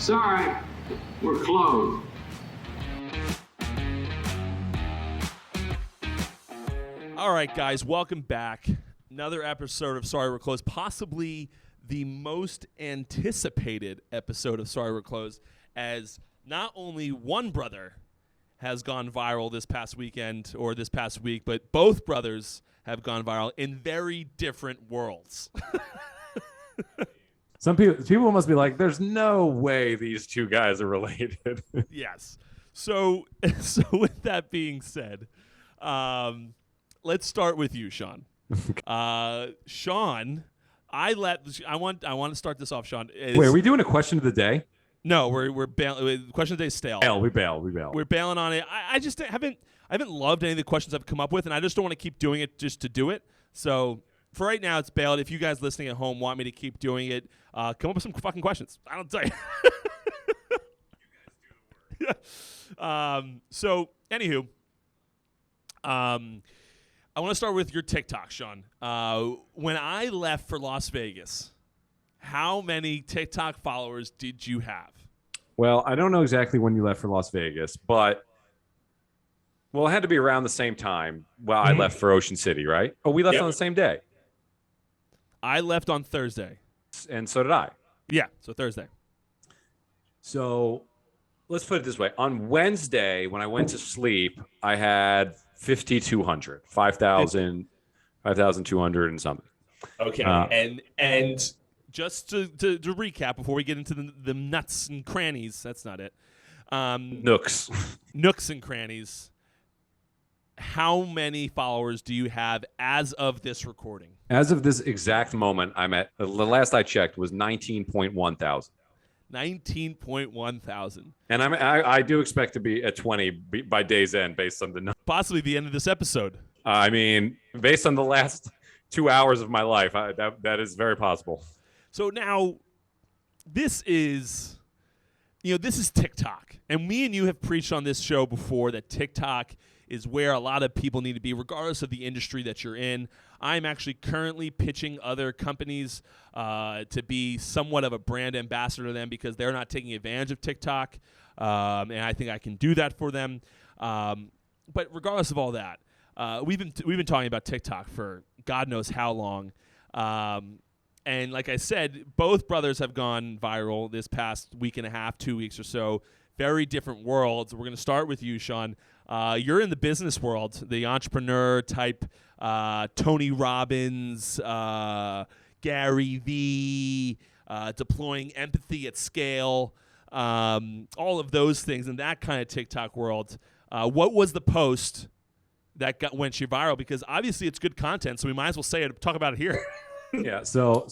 Sorry, we're closed. All right, guys, welcome back. Another episode of Sorry We're Closed, possibly the most anticipated episode of Sorry We're Closed, as not only one brother has gone viral this past weekend or this past week, but both brothers have gone viral in very different worlds. Some people must be like, there's no way these two guys are related. Yes. So with that being said, let's start with you, Sean. Sean, I want to start this off, Sean. Wait, are we doing a question of the day? No, we're bailing. Question of the day is stale. We bail. We're bailing on it. I just haven't loved any of the questions I've come up with, and I just don't want to keep doing it just to do it. So for right now, it's bailed. If you guys listening at home want me to keep doing it, come up with some fucking questions. I don't tell you. You guys do the work. So anywho, I want to start with your TikTok, Sean. When I left for Las Vegas, how many TikTok followers did you have? Well, I don't know exactly when you left for Las Vegas, but it had to be around the same time. Well, I left for Ocean City, right? Oh, we left on the same day. I left on Thursday. And so did I. Yeah, so Thursday. So let's put it this way. On Wednesday, when I went to sleep, I had 5,200, 5,200 and something. Okay. And just to recap before we get into the nuts and crannies, that's not it. Nooks and crannies. How many followers do you have as of this recording? As of this exact moment, I'm at, the last I checked was 19.1 thousand. 19.1 thousand. And I do expect to be at 20 by day's end based on the numbers. Possibly the end of this episode. I mean, based on the last 2 hours of my life, that is very possible. So now, this is TikTok. And me and you have preached on this show before that TikTok is where a lot of people need to be, regardless of the industry that you're in. I'm actually currently pitching other companies to be somewhat of a brand ambassador to them because they're not taking advantage of TikTok, and I think I can do that for them. But regardless of all that, we've been talking about TikTok for God knows how long. And like I said, both brothers have gone viral this past week and a half, 2 weeks or so. Very different worlds. We're going to start with you, Sean. You're in the business world, the entrepreneur type, Tony Robbins, Gary Vee, deploying empathy at scale, all of those things in that kind of TikTok world. What was the post that went you viral? Because obviously it's good content, so we might as well talk about it here. Yeah. So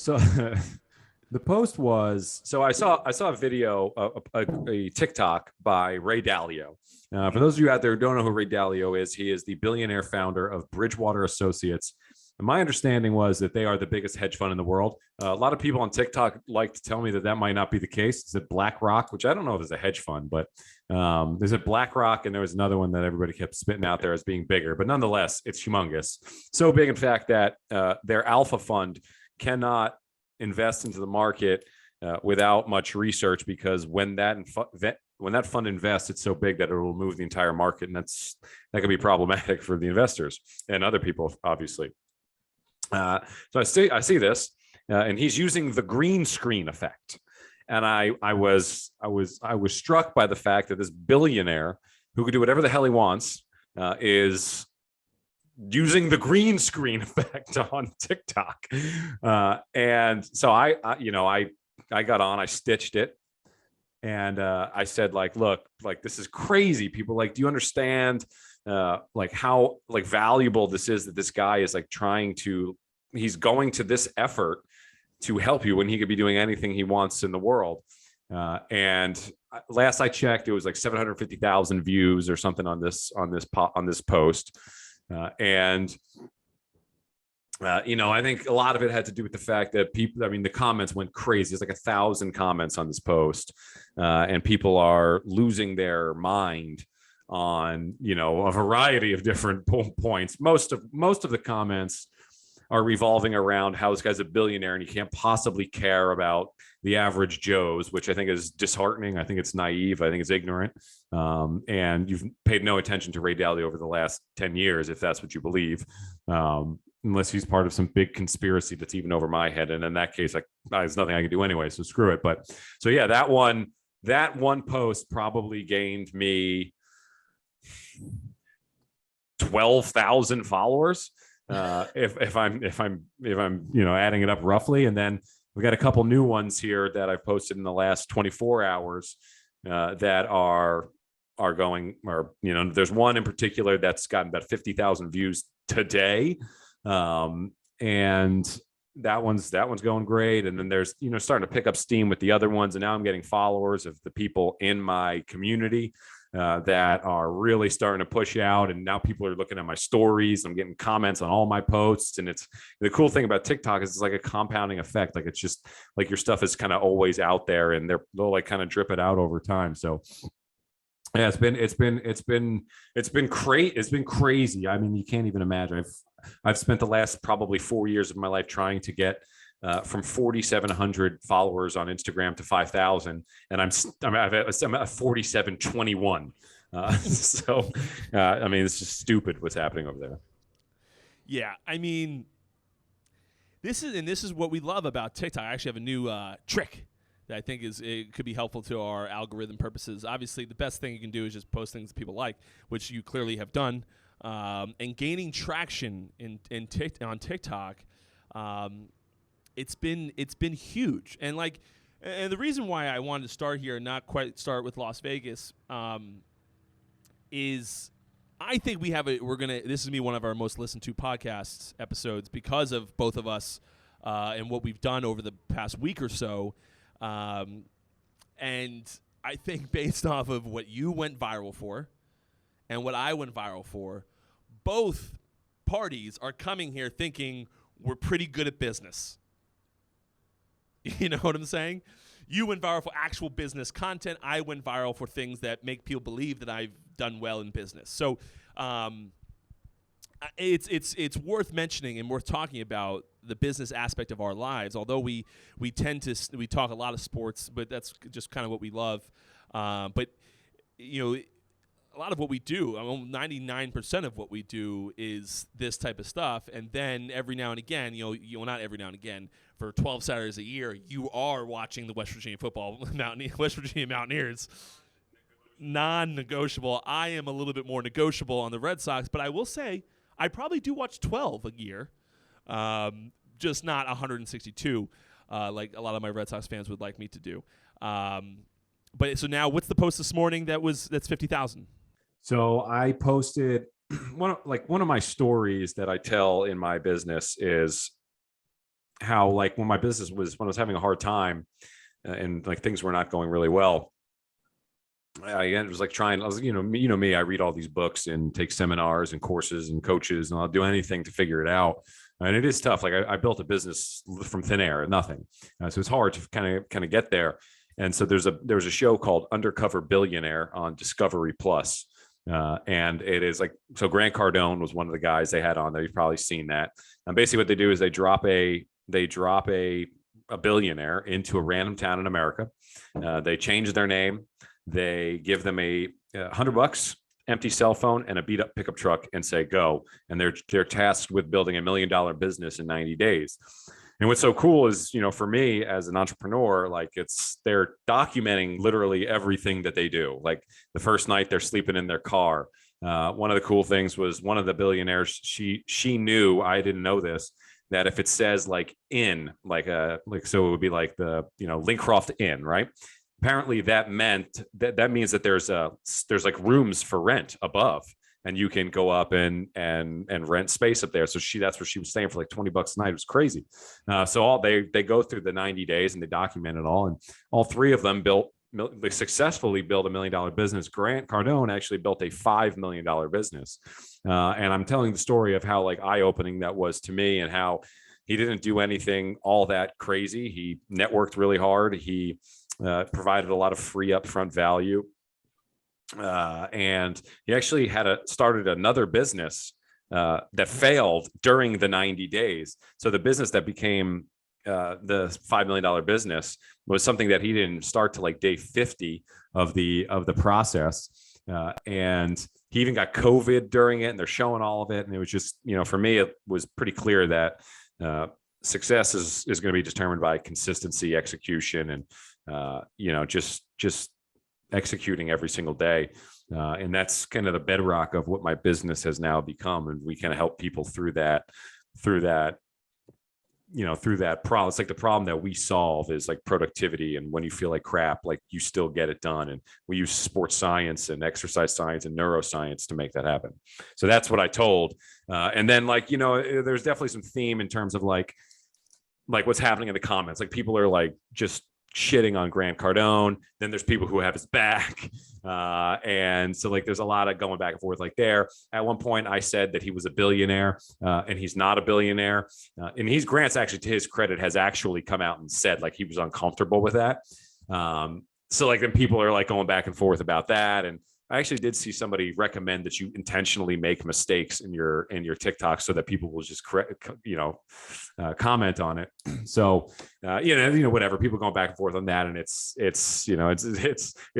the post was, so I saw a video, a TikTok by Ray Dalio. For those of you out there who don't know who Ray Dalio is, he is the billionaire founder of Bridgewater Associates. And my understanding was that they are the biggest hedge fund in the world. A lot of people on TikTok like to tell me that might not be the case. It's at BlackRock, which I don't know if it's a hedge fund, but there's a BlackRock, and there was another one that everybody kept spitting out there as being bigger. But nonetheless, it's humongous. So big, in fact, that their alpha fund cannot invest into the market without much research, because when that fund invests, it's so big that it will move the entire market, and that can be problematic for the investors and other people, obviously. So I see this, and he's using the green screen effect, and I was struck by the fact that this billionaire who can do whatever the hell he wants is using the green screen effect on TikTok, and so I got on, I stitched it, and I said, look, this is crazy. People, do you understand how valuable this is, that this guy is he's going to this effort to help you when he could be doing anything he wants in the world. And last I checked, it was 750,000 views or something on this post. I think a lot of it had to do with the fact that the comments went crazy. It's 1,000 comments on this post, and people are losing their mind on, a variety of different points. Most of the comments are revolving around how this guy's a billionaire and you can't possibly care about the average Joes, which I think is disheartening. I think it's naive. I think it's ignorant. And you've paid no attention to Ray Dalio over the last 10 years, if that's what you believe, unless he's part of some big conspiracy that's even over my head. And in that case, there's nothing I can do anyway, so screw it. But so yeah, that one post probably gained me 12,000 followers. If I'm adding it up roughly, and then we got a couple new ones here that I've posted in the last 24 hours that are going, or there's one in particular that's gotten about 50,000 views today, and that one's going great. And then there's starting to pick up steam with the other ones, and now I'm getting followers of the people in my community that are really starting to push out, and now people are looking at my stories. I'm getting comments on all my posts, and it's the cool thing about TikTok is it's like a compounding effect. Like it's just like your stuff is kind of always out there, and they'll like kind of drip it out over time. So yeah, it's been crazy. I mean, you can't even imagine. I've spent the last probably 4 years of my life trying to get from 4,700 followers on Instagram to 5,000, and I'm at 4,721. So, I mean, it's just stupid what's happening over there. Yeah, I mean, this is what we love about TikTok. I actually have a new trick that I think it could be helpful to our algorithm purposes. Obviously, the best thing you can do is just post things that people like, which you clearly have done, and gaining traction on TikTok. It's been huge, and the reason why I wanted to start here and not quite start with Las Vegas is I think this is gonna be one of our most listened to podcasts episodes because of both of us and what we've done over the past week or so, and I think based off of what you went viral for and what I went viral for, both parties are coming here thinking we're pretty good at business. You know what I'm saying? You went viral for actual business content. I went viral for things that make people believe that I've done well in business. So it's worth mentioning and worth talking about the business aspect of our lives. Although we talk a lot of sports, but that's just kind of what we love. But a lot of what we do, 99% of what we do is this type of stuff. And then every now and again, not every now and again, for 12 Saturdays a year, you are watching the West Virginia Mountaineers. Non-negotiable. I am a little bit more negotiable on the Red Sox, but I will say I probably do watch 12 a year, just not 162 like a lot of my Red Sox fans would like me to do. But so now, what's the post this morning that's 50,000? So I posted one of my stories that I tell in my business is how when I was having a hard time and things were not going really well. It was me, I read all these books and take seminars and courses and coaches, and I'll do anything to figure it out. And it is tough. I built a business from thin air, nothing. So it's hard to kind of get there. And so there's a show called Undercover Billionaire on Discovery Plus. And it is so Grant Cardone was one of the guys they had on there. You've probably seen that. And basically what they do is they drop a billionaire into a random town in America. They change their name. They give them $100, empty cell phone, and a beat up pickup truck and say, go. And they're tasked with building $1 million business in 90 days. And what's so cool is, for me as an entrepreneur, they're documenting literally everything that they do. Like the first night they're sleeping in their car. One of the cool things was one of the billionaires, she knew, I didn't know this, that if it says inn, so it would be like the, Lincroft Inn, right? Apparently that means that there's rooms for rent above, and you can go up and rent space up there. So that's where she was staying for $20 a night. It was crazy. So they go through the 90 days and they document it all. And all three of them successfully built $1 million business. Grant Cardone actually built a $5 million business. And I'm telling the story of how eye-opening that was to me, and how he didn't do anything all that crazy. He networked really hard. He provided a lot of free upfront value. And he actually started another business that failed during the 90 days. So the business that became the $5 million business was something that he didn't start to like day 50 of the process. And he even got COVID during it, and they're showing all of it. And it was just, for me, it was pretty clear that success is going to be determined by consistency, execution, and just executing every single day. And that's kind of the bedrock of what my business has now become. And we kind of help people through that problem. It's like the problem that we solve is like productivity. And when you feel like crap, like you still get it done. And we use sports science and exercise science and neuroscience to make that happen. So that's what I told. And then there's definitely some theme in terms of like what's happening in the comments. Like people are like just shitting on Grant Cardone. Then there's people who have his back. And so like, there's a lot of going back and forth like there. At one point I said that he was a billionaire, and he's not a billionaire. And Grant's actually, to his credit, has actually come out and said like he was uncomfortable with that. So like then people are like going back and forth about that. And I actually did see somebody recommend that you intentionally make mistakes in your TikTok so that people will just comment on it. So whatever, people going back and forth on that, and it's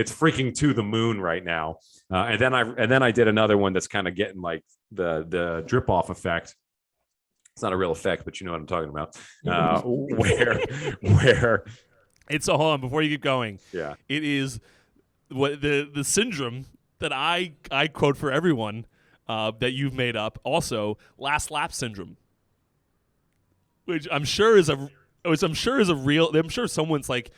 freaking to the moon right now. And then I did another one that's kind of getting like the drip off effect. It's not a real effect, but you know what I'm talking about. Where it's hold on before you keep going. Yeah, it is what the syndrome that I quote for everyone that you've made up. Also, last lap syndrome, which I'm sure is a real. I'm sure someone's like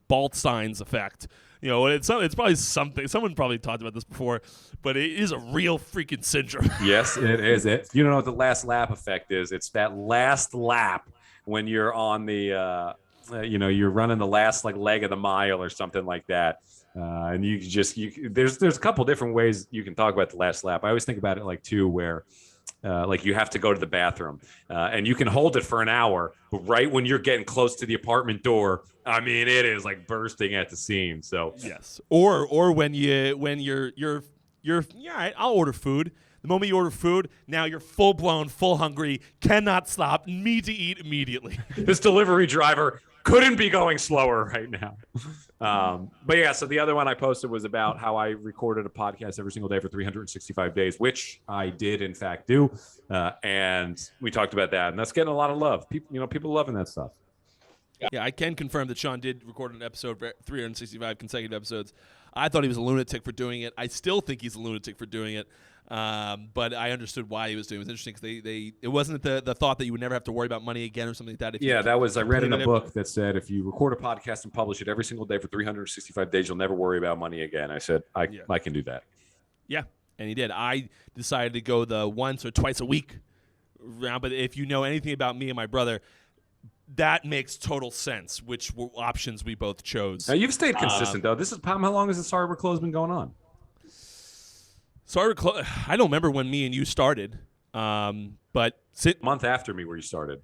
Baltstein's effect. It's probably something. Someone probably talked about this before, but it is a real freaking syndrome. Yes, it is. You know what the last lap effect is? It's that last lap when you're on the you're running the last like leg of the mile or something like that. And there's a couple different ways you can talk about the last lap. I always think about it like too, where like you have to go to the bathroom and you can hold it for an hour, but right when you're getting close to the apartment door, I mean, it is like bursting at the seams. So yes, or when you're I'll order food. The moment you order food, now you're full-blown, full hungry, cannot stop, need to eat immediately. This delivery driver couldn't be going slower right now. But yeah, so the other one I posted was about how I recorded a podcast every single day for 365 days, which I did in fact do. And we talked about that, and that's getting a lot of love. People loving that stuff. Yeah, I can confirm that Sean did record an episode for 365 consecutive episodes. I thought he was a lunatic for doing it. I still think he's a lunatic for doing it. But I understood why he was doing it. It was interesting because it wasn't the thought that you would never have to worry about money again or something like that. I read in a book that said if you record a podcast and publish it every single day for 365 days, you'll never worry about money again. I said, I can do that. Yeah, and he did. I decided to go the once or twice a week round, but if you know anything about me and my brother, that makes total sense, which options we both chose. Now, you've stayed consistent, though. How long has the Sorry We're Closed been going on? I don't remember when me and you started, but a month after me where you started.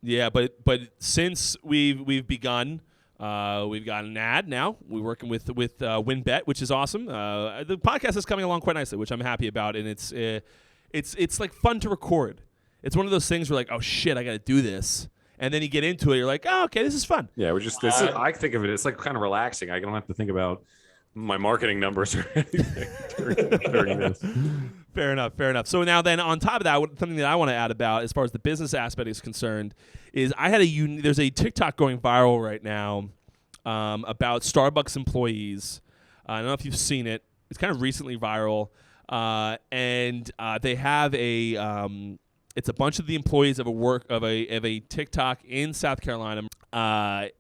Yeah, but since we've begun, we've got an ad now. We're working with WinBet, which is awesome. The podcast is coming along quite nicely, which I'm happy about, and it's like fun to record. It's one of those things where like, oh shit, I got to do this. And then you get into it, you're like, oh, okay, this is fun. Yeah, I think of it, it's like kind of relaxing. I don't have to think about my marketing numbers or anything during this. Fair enough. So now then on top of that, something that I want to add about as far as the business aspect is concerned is there's a TikTok going viral right now about Starbucks employees. I don't know if you've seen it. It's kind of recently viral. And they have it's a bunch of the employees of a TikTok in South Carolina.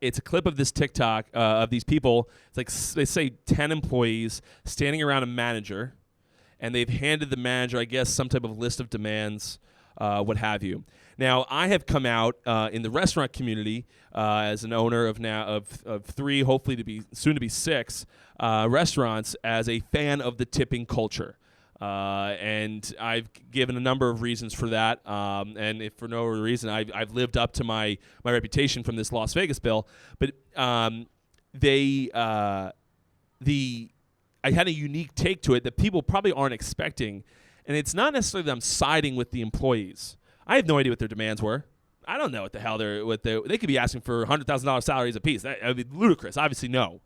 It's a clip of this TikTok of these people. It's like they say 10 employees standing around a manager, and they've handed the manager, I guess, some type of list of demands, what have you. Now, I have come out in the restaurant community as an owner of 3, hopefully soon to be 6 restaurants, as a fan of the tipping culture. And I've given a number of reasons for that. And if for no reason, I've lived up to my reputation from this Las Vegas bill. But I had a unique take to it that people probably aren't expecting. And it's not necessarily them siding with the employees. I have no idea what their demands were. I don't know what the hell they could be asking for $100,000 salaries apiece. That would be ludicrous. Obviously, no.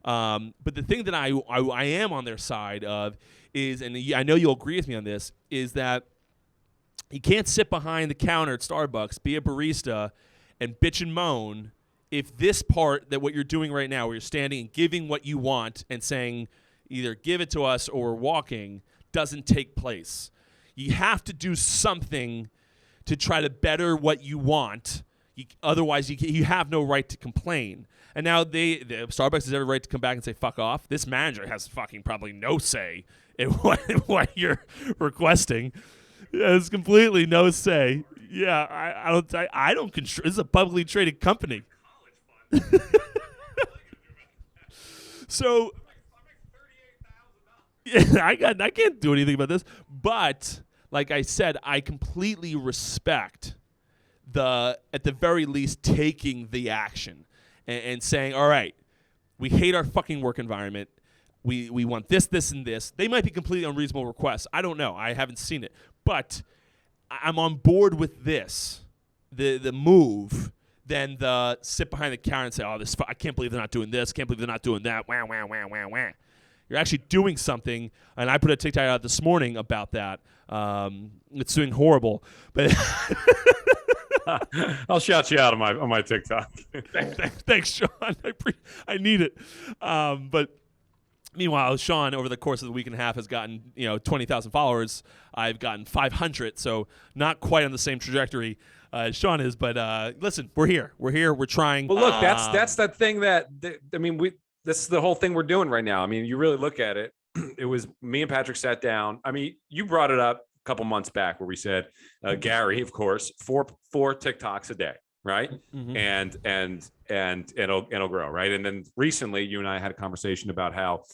But the thing that I am on their side of is, and I know you'll agree with me on this, is that you can't sit behind the counter at Starbucks, be a barista, and bitch and moan if this part that what you're doing right now, where you're standing and giving what you want and saying either give it to us or we're walking, doesn't take place. You have to do something to try to better what you want. Otherwise, you have no right to complain. And now Starbucks has every right to come back and say, fuck off. This manager has fucking probably no say in what you're requesting. It's completely no say. Yeah, I don't control. This is a publicly traded company. So, yeah, I can't do anything about this. But like I said, I completely respect at the very least, taking the action and saying, all right, we hate our fucking work environment. We want this, this, and this. They might be completely unreasonable requests. I don't know. I haven't seen it. But I'm on board with this, the move, than the sit behind the counter and say, oh, I can't believe they're not doing this. Can't believe they're not doing that. Wah, wah, wah, wah, wah. You're actually doing something, and I put a TikTok out this morning about that. It's doing horrible, but I'll shout you out on my TikTok. Thanks, Sean. I need it. But meanwhile, Sean, over the course of the week and a half, has gotten 20,000 followers. I've gotten 500, so not quite on the same trajectory as Sean is. But listen, we're here. We're trying. Well, look, that's that thing this is the whole thing we're doing right now. I mean, you really look at it. It was me and Patrick sat down. I mean, you brought it up a couple months back where we said Gary, of course, four TikToks a day, right? Mm-hmm. And it'll grow, right? And then recently, you and I had a conversation about how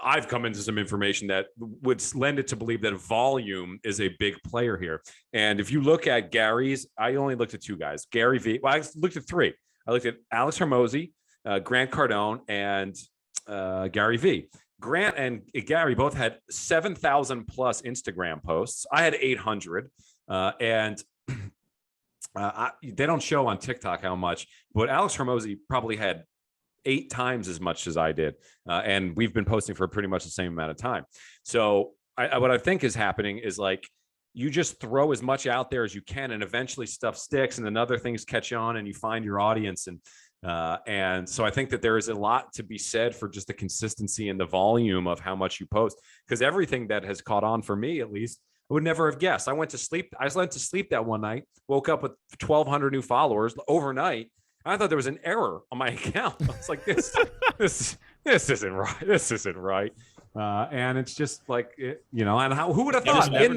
I've come into some information that would lend it to believe that volume is a big player here. And if you look at Gary's, I only looked at two guys, Gary V. Well, I looked at three. I looked at Alex Hormozi, Grant Cardone, and Gary V. Grant and Gary both had 7,000 plus Instagram posts. I had 800, and they don't show on TikTok how much, but Alex Hormozi probably had 8 times as much as I did, and we've been posting for pretty much the same amount of time. So what I think is happening is like you just throw as much out there as you can, and eventually stuff sticks, and then other things catch on, and you find your audience. And so I think that there is a lot to be said for just the consistency and the volume of how much you post, because everything that has caught on for me, at least, I would never have guessed. I went to sleep that one night, woke up with 1,200 new followers overnight. I thought there was an error on my account. I was like, this isn't right. This isn't right. And it's just like, and who would have thought in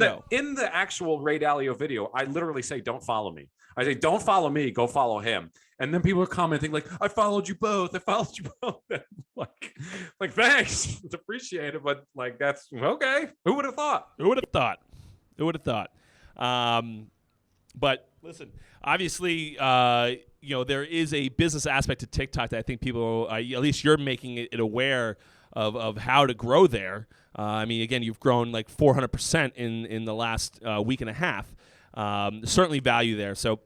the actual Ray Dalio video, I literally say, don't follow me. I say, don't follow me, go follow him. And then people are commenting like, I followed you both. like, thanks. It's appreciated. But like, that's okay. Who would have thought? But listen, obviously, there is a business aspect to TikTok that I think people, at least you're making it aware of how to grow there. I mean, again, you've grown like 400% in the last week and a half. Certainly value there. So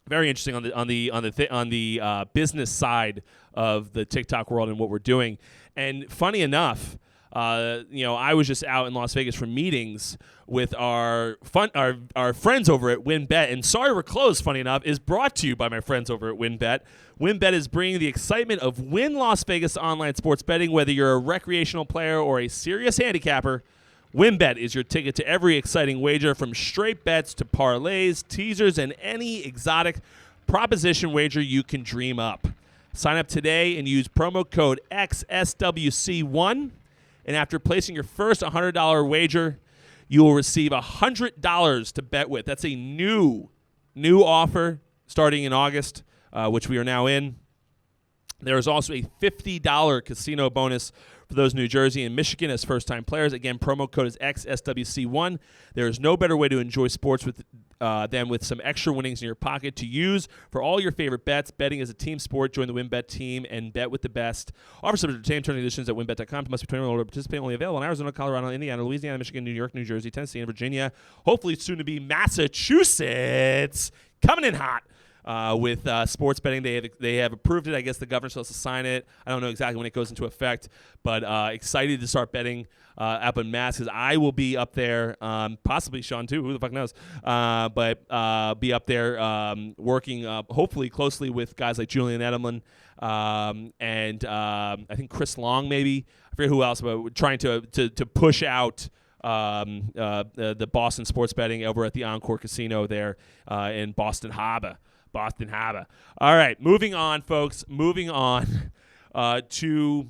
very interesting on the business side of the TikTok world and what we're doing. And funny enough, I was just out in Las Vegas for meetings with our friends over at WynnBET. And Sorry We're Closed, funny enough, is brought to you by my friends over at WynnBET. WynnBET is bringing the excitement of Wynn Las Vegas online sports betting. Whether you're a recreational player or a serious handicapper, WynnBET is your ticket to every exciting wager, from straight bets to parlays, teasers, and any exotic proposition wager you can dream up. Sign up today and use promo code XSWC1. And after placing your first $100 wager, you will receive $100 to bet with. That's a new offer starting in August, which we are now in. There is also a $50 casino bonus for those in New Jersey and Michigan as first-time players. Again, promo code is XSWC1. There is no better way to enjoy sports than with some extra winnings in your pocket to use for all your favorite bets. Betting is a team sport. Join the WynnBET team and bet with the best. Offer subject to terms and conditions at WynnBET.com. Must be 21 or older. Participate only available in Arizona, Colorado, Indiana, Louisiana, Michigan, New York, New Jersey, Tennessee, and Virginia. Hopefully soon to be Massachusetts. Coming in hot. With sports betting, they have approved it. I guess the governor still has to sign it. I don't know exactly when it goes into effect, but excited to start betting up in Mass because I will be up there, possibly Sean too. Who the fuck knows? But be up there working hopefully closely with guys like Julian Edelman and I think Chris Long maybe. I forget who else, but we're trying to push out the Boston sports betting over at the Encore Casino there in Boston Harbor. All right, moving on, folks. Moving on to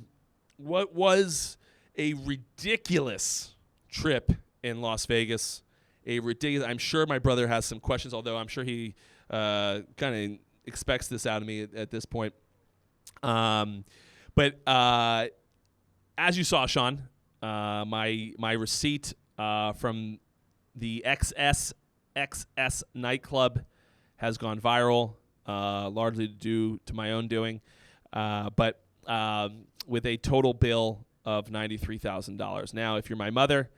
what was a ridiculous trip in Las Vegas. I'm sure my brother has some questions, although I'm sure he kind of expects this out of me at this point. But as you saw, Sean, my receipt from the XS nightclub has gone viral, largely due to my own doing, but with a total bill of $93,000. Now, if you're my mother,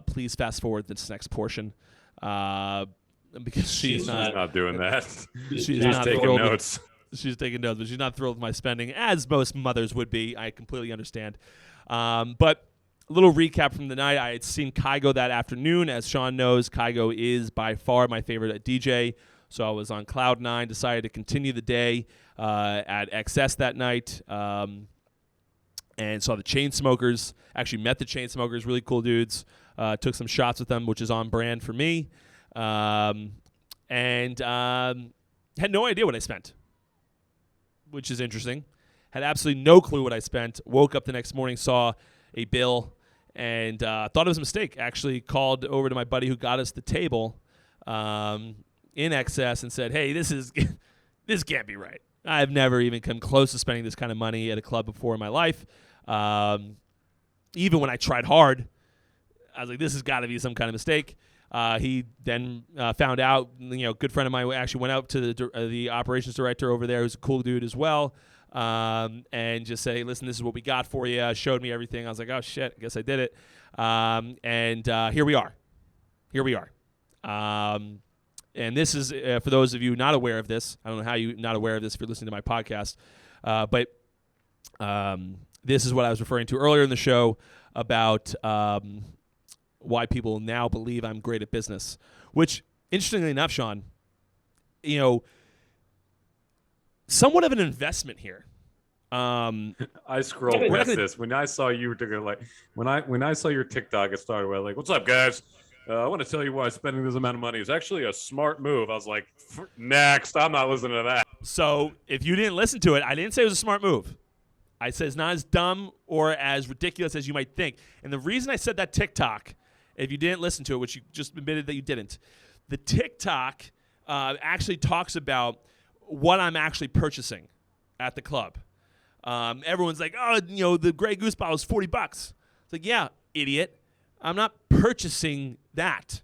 please fast forward this next portion because she's not doing that. She's not taking thrilled notes. She's taking notes, but she's not thrilled with my spending, as most mothers would be. I completely understand. But a little recap from the night. I had seen Kygo that afternoon. As Sean knows, Kygo is by far my favorite DJ. So I was on cloud nine, decided to continue the day at XS that night, and saw the Chainsmokers. Actually met the Chainsmokers, really cool dudes. Took some shots with them, which is on brand for me, and had no idea what I spent, which is interesting. Had absolutely no clue what I spent. Woke up the next morning, saw a bill, and thought it was a mistake. Actually called over to my buddy who got us the table in XS and said, hey, this can't be right. I've never even come close to spending this kind of money at a club before in my life. Even when I tried hard, I was like, this has got to be some kind of mistake. He then found out, good friend of mine actually went out to the operations director over there, who's a cool dude as well, and just said, hey, listen, this is what we got for you. Showed me everything. I was like, oh, shit, I guess I did it. And here we are. And this is, for those of you not aware of this, I don't know how you're not aware of this if you're listening to my podcast, but this is what I was referring to earlier in the show about why people now believe I'm great at business, which, interestingly enough, Sean, somewhat of an investment here. I scrolled past this when I saw you when I saw your TikTok, it started with like, what's up, guys? I want to tell you why spending this amount of money is actually a smart move. I was like, next, I'm not listening to that. So if you didn't listen to it, I didn't say it was a smart move. I said it's not as dumb or as ridiculous as you might think. And the reason I said that TikTok, if you didn't listen to it, which you just admitted that you didn't, the TikTok actually talks about what I'm actually purchasing at the club. Everyone's like, oh, the Grey Goose bottle is $40. It's like, yeah, idiot. I'm not purchasing that.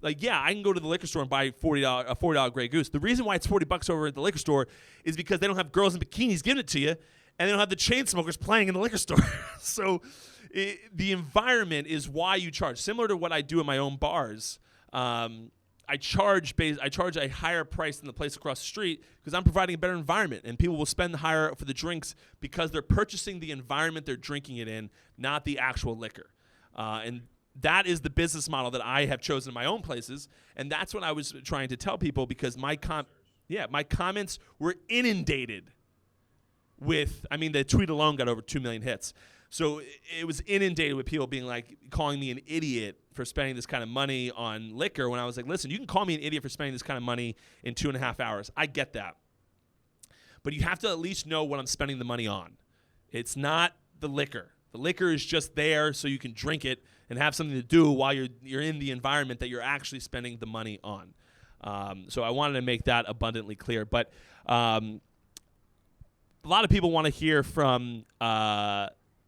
Like, yeah, I can go to the liquor store and buy a $40 Grey Goose. The reason why it's $40 over at the liquor store is because they don't have girls in bikinis giving it to you, and they don't have the Chainsmokers playing in the liquor store. So the environment is why you charge. Similar to what I do in my own bars, I charge a higher price than the place across the street because I'm providing a better environment, and people will spend higher for the drinks because they're purchasing the environment they're drinking it in, not the actual liquor. And that is the business model that I have chosen in my own places, and that's what I was trying to tell people because my comments were inundated with, the tweet alone got over 2 million hits. So it was inundated with people being like, calling me an idiot for spending this kind of money on liquor when I was like, listen, you can call me an idiot for spending this kind of money in 2.5 hours. I get that. But you have to at least know what I'm spending the money on. It's not the liquor. The liquor is just there so you can drink it and have something to do while you're in the environment that you're actually spending the money on. So I wanted to make that abundantly clear. But a lot of people want to hear from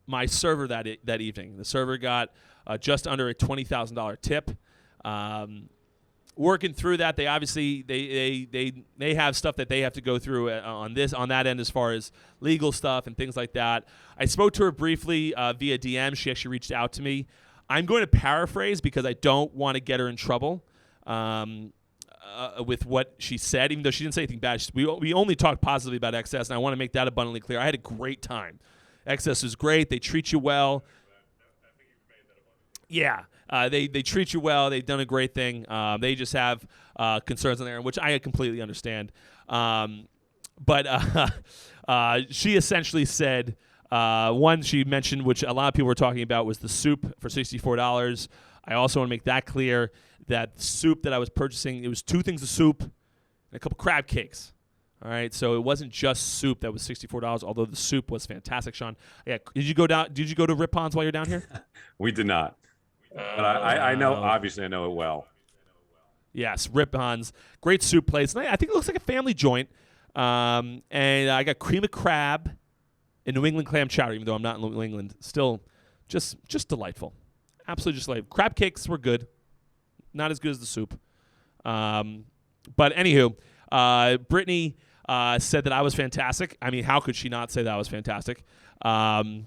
my server that evening. The server got just under a $20,000 tip. Working through that, they obviously they have stuff that they have to go through on that end as far as legal stuff and things like that. I spoke to her briefly via DM. She actually reached out to me. I'm going to paraphrase because I don't want to get her in trouble with what she said, even though she didn't say anything bad. We only talked positively about XS, and I want to make that abundantly clear. I had a great time. XS is great. They treat you well. Yeah, they treat you well. They've done a great thing. They just have concerns on there, which I completely understand. But she essentially said, one, she mentioned, which a lot of people were talking about, was the soup for $64. I also want to make that clear that the soup that I was purchasing, it was 2 things of soup and a couple crab cakes. All right, so it wasn't just soup that was $64, although the soup was fantastic, Sean. Yeah, did you go to Rip Ponds while you're down here? We did not. But I know, obviously, I know it well. Yes, Rip Ponds, great soup place. I think it looks like a family joint. And I got cream of crab and New England clam chowder, even though I'm not in New England. Still, just delightful. Absolutely just delightful. Crab cakes were good. Not as good as the soup. But anywho, Brittany said that I was fantastic. I mean, how could she not say that I was fantastic? But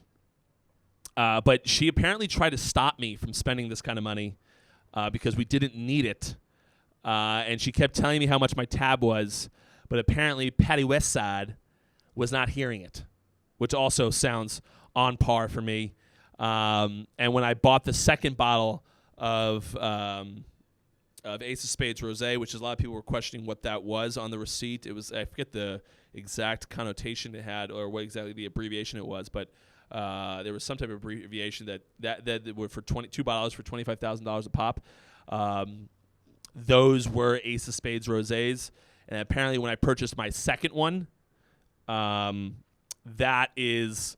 she apparently tried to stop me from spending this kind of money because we didn't need it. And she kept telling me how much my tab was, but apparently Patty Westside was not hearing it, which also sounds on par for me. And when I bought the second bottle of Ace of Spades Rosé, which is a lot of people were questioning what that was on the receipt. It was, I forget the exact connotation it had or what exactly the abbreviation it was, but there was some type of abbreviation that were for $22 for $25,000 a pop. Those were Ace of Spades Rosés, and apparently when I purchased my second one, that is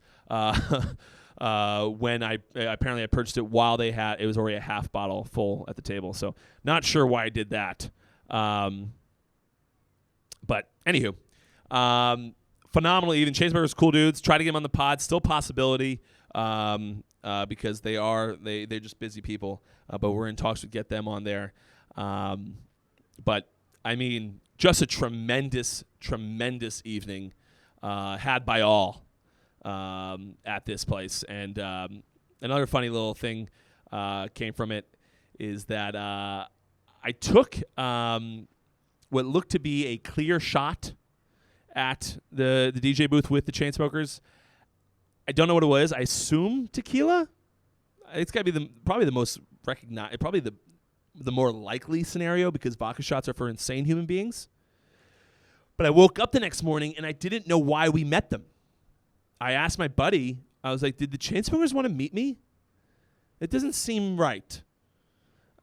when I purchased it while it was already a half bottle full at the table. So not sure why I did that. But anywho, phenomenal. Even Chainsmokers, cool dudes. Try to get them on the pod. Still possibility because they're just busy people. But we're in talks to get them on there. But I mean, just a tremendous evening had by all. At this place. And another funny little thing came from it is that I took what looked to be a clear shot at the DJ booth with the Chainsmokers. I don't know what it was. I assume tequila. It's got to be probably the most recognized, probably the more likely scenario because vodka shots are for insane human beings. But I woke up the next morning and I didn't know why we met them. I asked my buddy, I was like, did the Chainsmokers want to meet me? It doesn't seem right.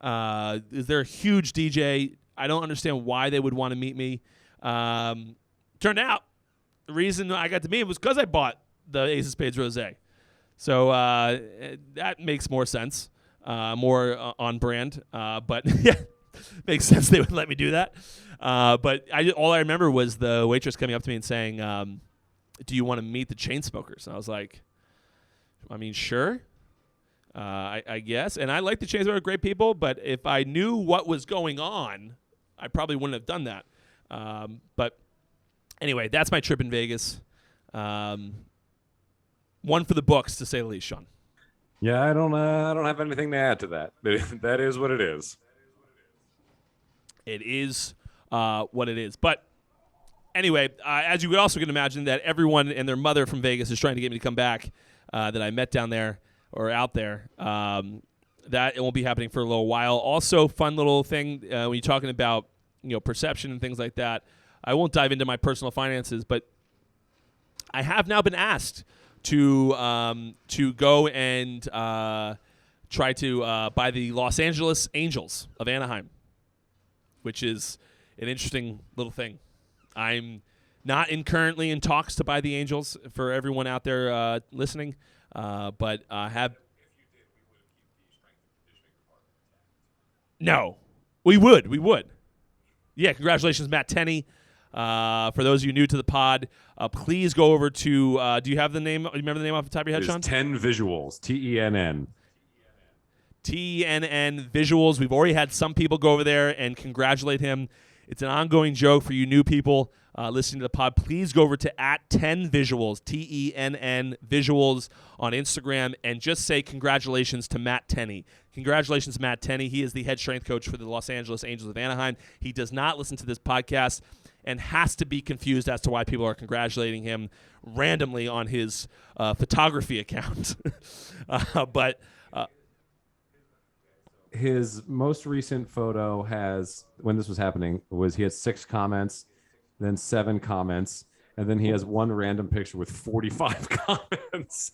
Is there a huge DJ? I don't understand why they would want to meet me. Turned out, the reason I got to meet him was because I bought the Ace of Spades Rosé. So that makes more sense, more on brand. But yeah, makes sense they would let me do that. But all I remember was the waitress coming up to me and saying, do you want to meet the Chainsmokers? And I was like, I mean, sure, I guess. And I like the Chainsmokers, great people, but if I knew what was going on, I probably wouldn't have done that. But anyway, that's my trip in Vegas. One for the books, to say the least, Sean. Yeah, I don't have anything to add to that. That is what it is. It is what it is. But anyway, as you could also can imagine, that everyone and their mother from Vegas is trying to get me to come back. That I met down there or out there. That it won't be happening for a little while. Also, fun little thing when you're talking about perception and things like that. I won't dive into my personal finances, but I have now been asked to go and try to buy the Los Angeles Angels of Anaheim, which is an interesting little thing. I'm not currently in talks to buy the Angels for everyone out there listening, but have. No, we would. Yeah, congratulations, Matt Tenney. For those of you new to the pod, please go over to. Do you have the name? Remember the name off the top of your head, Sean? 10 Visuals. TENN. TENN Visuals. We've already had some people go over there and congratulate him. It's an ongoing joke for you new people listening to the pod. Please go over to @10Visuals, TENN Visuals on Instagram, and just say congratulations to Matt Tenney. Congratulations, Matt Tenney. He is the head strength coach for the Los Angeles Angels of Anaheim. He does not listen to this podcast and has to be confused as to why people are congratulating him randomly on his photography account. But his most recent photo has, when this was happening, was he had 6 comments, then 7 comments, and then he has one random picture with 45 comments.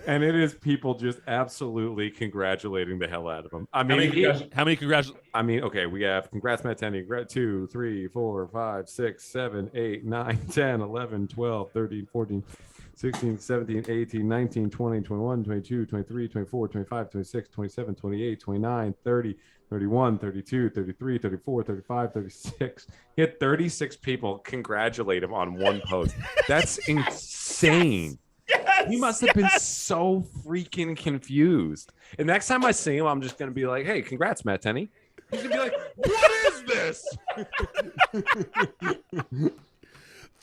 And it is people just absolutely congratulating the hell out of him. I mean, how many congratulations? I mean, okay, we have congrats, Matt Tenney, 2, 3, 4, 5, 6, 7, 8, 9, 10, 11, 12, 13, 14, 16, 17, 18, 19, 20, 21, 22, 23, 24, 25, 26, 27, 28, 29, 30, 31, 32, 33, 34, 35, 36. He had 36 people congratulate him on one post. That's insane. Yes, he must have been so freaking confused. And next time I see him, I'm just going to be like, hey, congrats, Matt Tenney. He's going to be like, what is this?